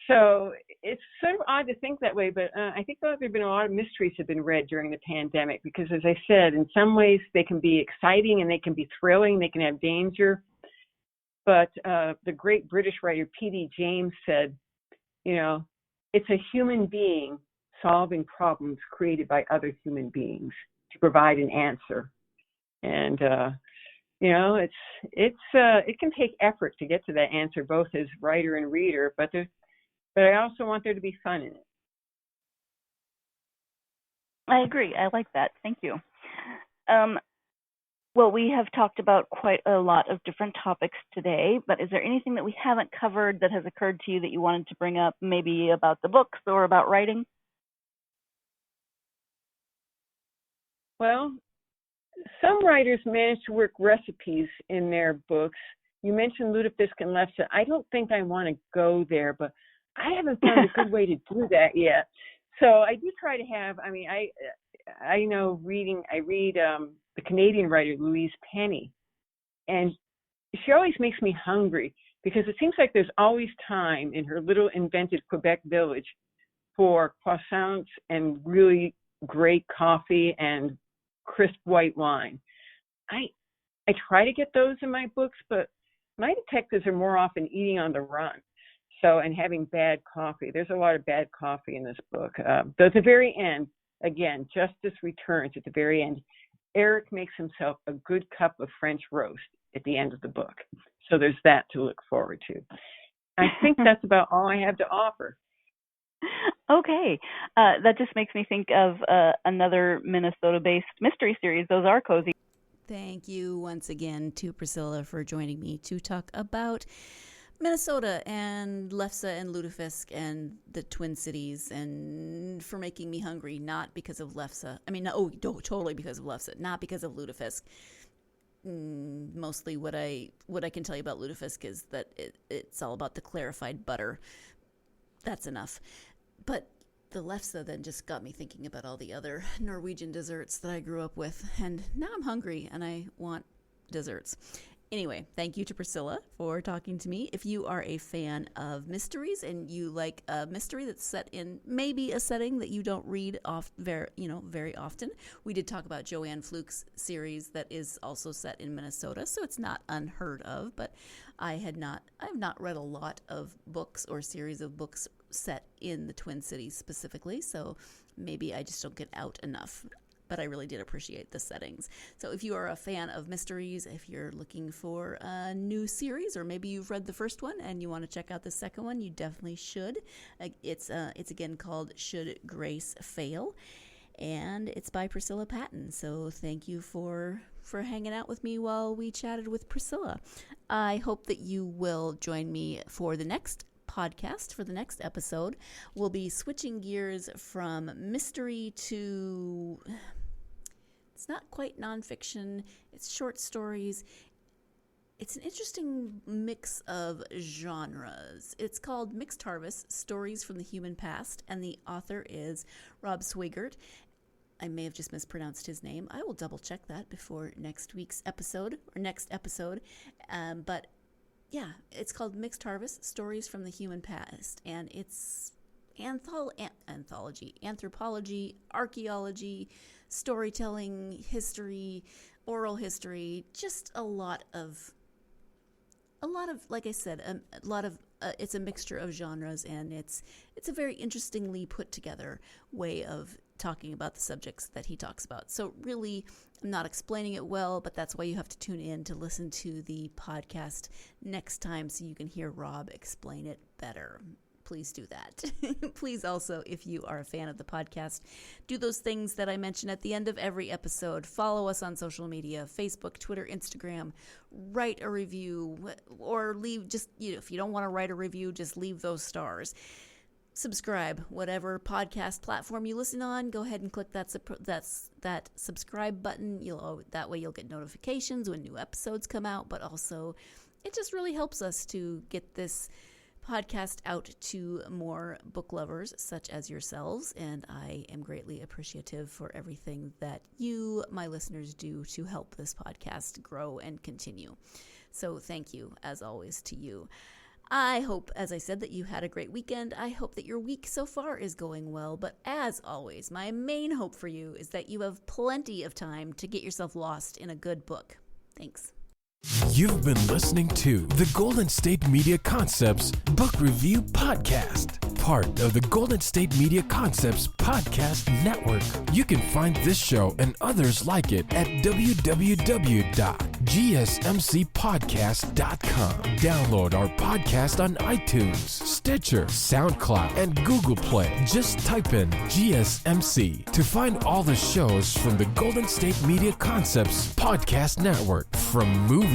So it's sort of odd to think that way, but I think there have been a lot of mysteries have been read during the pandemic, because, as I said, in some ways they can be exciting and they can be thrilling, they can have danger. But the great British writer P.D. James said, it's a human being solving problems created by other human beings to provide an answer. And it can take effort to get to that answer, both as writer and reader, but I also want there to be fun in it. I agree. I like that. Thank you. Well, we have talked about quite a lot of different topics today, but is there anything that we haven't covered that has occurred to you that you wanted to bring up, maybe about the books or about writing? Well, some writers manage to work recipes in their books. You mentioned lutefisk and lefse. I don't think I want to go there, but I haven't found a good way to do that yet. So I do try to have, I read the Canadian writer Louise Penny, and she always makes me hungry, because it seems like there's always time in her little invented Quebec village for croissants and really great coffee and crisp white wine. I try to get those in my books, but my detectives are more often eating on the run. And having bad coffee. There's a lot of bad coffee in this book. Though at the very end, again, justice returns at the very end. Eric makes himself a good cup of French roast at the end of the book. So there's that to look forward to. I think that's about all I have to offer. Okay. That just makes me think of another Minnesota-based mystery series. Those are cozy. Thank you once again to Priscilla for joining me to talk about Minnesota and Lefse and Lutefisk and the Twin Cities, and for making me hungry, not because of Lefse. I mean, totally because of Lefse, not because of Lutefisk. Mostly what I can tell you about Lutefisk is that it's all about the clarified butter. That's enough. But the Lefse then just got me thinking about all the other Norwegian desserts that I grew up with, and now I'm hungry and I want desserts. Anyway, thank you to Priscilla for talking to me. If you are a fan of mysteries and you like a mystery that's set in maybe a setting that you don't read very often, we did talk about Joanne Fluke's series that is also set in Minnesota, so it's not unheard of. But I've not read a lot of books or series of books set in the Twin Cities specifically, so maybe I just don't get out enough. But I really did appreciate the settings. So if you are a fan of mysteries, if you're looking for a new series, or maybe you've read the first one and you want to check out the second one, you definitely should. It's again called Should Grace Fail? And it's by Priscilla Paton. So thank you for hanging out with me while we chatted with Priscilla. I hope that you will join me for the next podcast. For the next episode, we'll be switching gears from mystery to... It's not quite nonfiction. It's short stories. It's an interesting mix of genres. It's called Mixed Harvest, Stories from the Human Past, and the author is Rob Swigert. I may have just mispronounced his name. I will double check that before next episode. But yeah, it's called Mixed Harvest, Stories from the Human Past, and it's anthropology, archaeology, storytelling, history, oral history, just a lot of, like I said, it's a mixture of genres, and it's a very interestingly put together way of talking about the subjects that he talks about. So really, I'm not explaining it well, but that's why you have to tune in to listen to the podcast next time so you can hear Rob explain it better. Please do that. Please also, if you are a fan of the podcast, do those things that I mention at the end of every episode. Follow us on social media, Facebook, Twitter, Instagram. Write a review, or leave if you don't want to write a review, just leave those stars. Subscribe, whatever podcast platform you listen on. Go ahead and click that subscribe button. That way you'll get notifications when new episodes come out, but also it just really helps us to get this podcast out to more book lovers such as yourselves, and I am greatly appreciative for everything that you, my listeners, do to help this podcast grow and continue. So thank you, as always, to you. I hope, as I said, that you had a great weekend. I hope that your week so far is going well, but as always, my main hope for you is that you have plenty of time to get yourself lost in a good book. Thanks. You've been listening to the Golden State Media Concepts Book Review Podcast, part of the Golden State Media Concepts Podcast Network. You can find this show and others like it at www.gsmcpodcast.com. Download our podcast on iTunes, Stitcher, SoundCloud, and Google Play. Just type in GSMC to find all the shows from the Golden State Media Concepts Podcast Network, from movies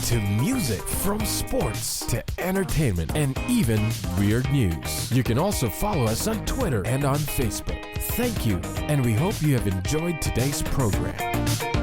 to music, from sports to entertainment, and even weird news. You can also follow us on Twitter and on Facebook. Thank you, and we hope you have enjoyed today's program.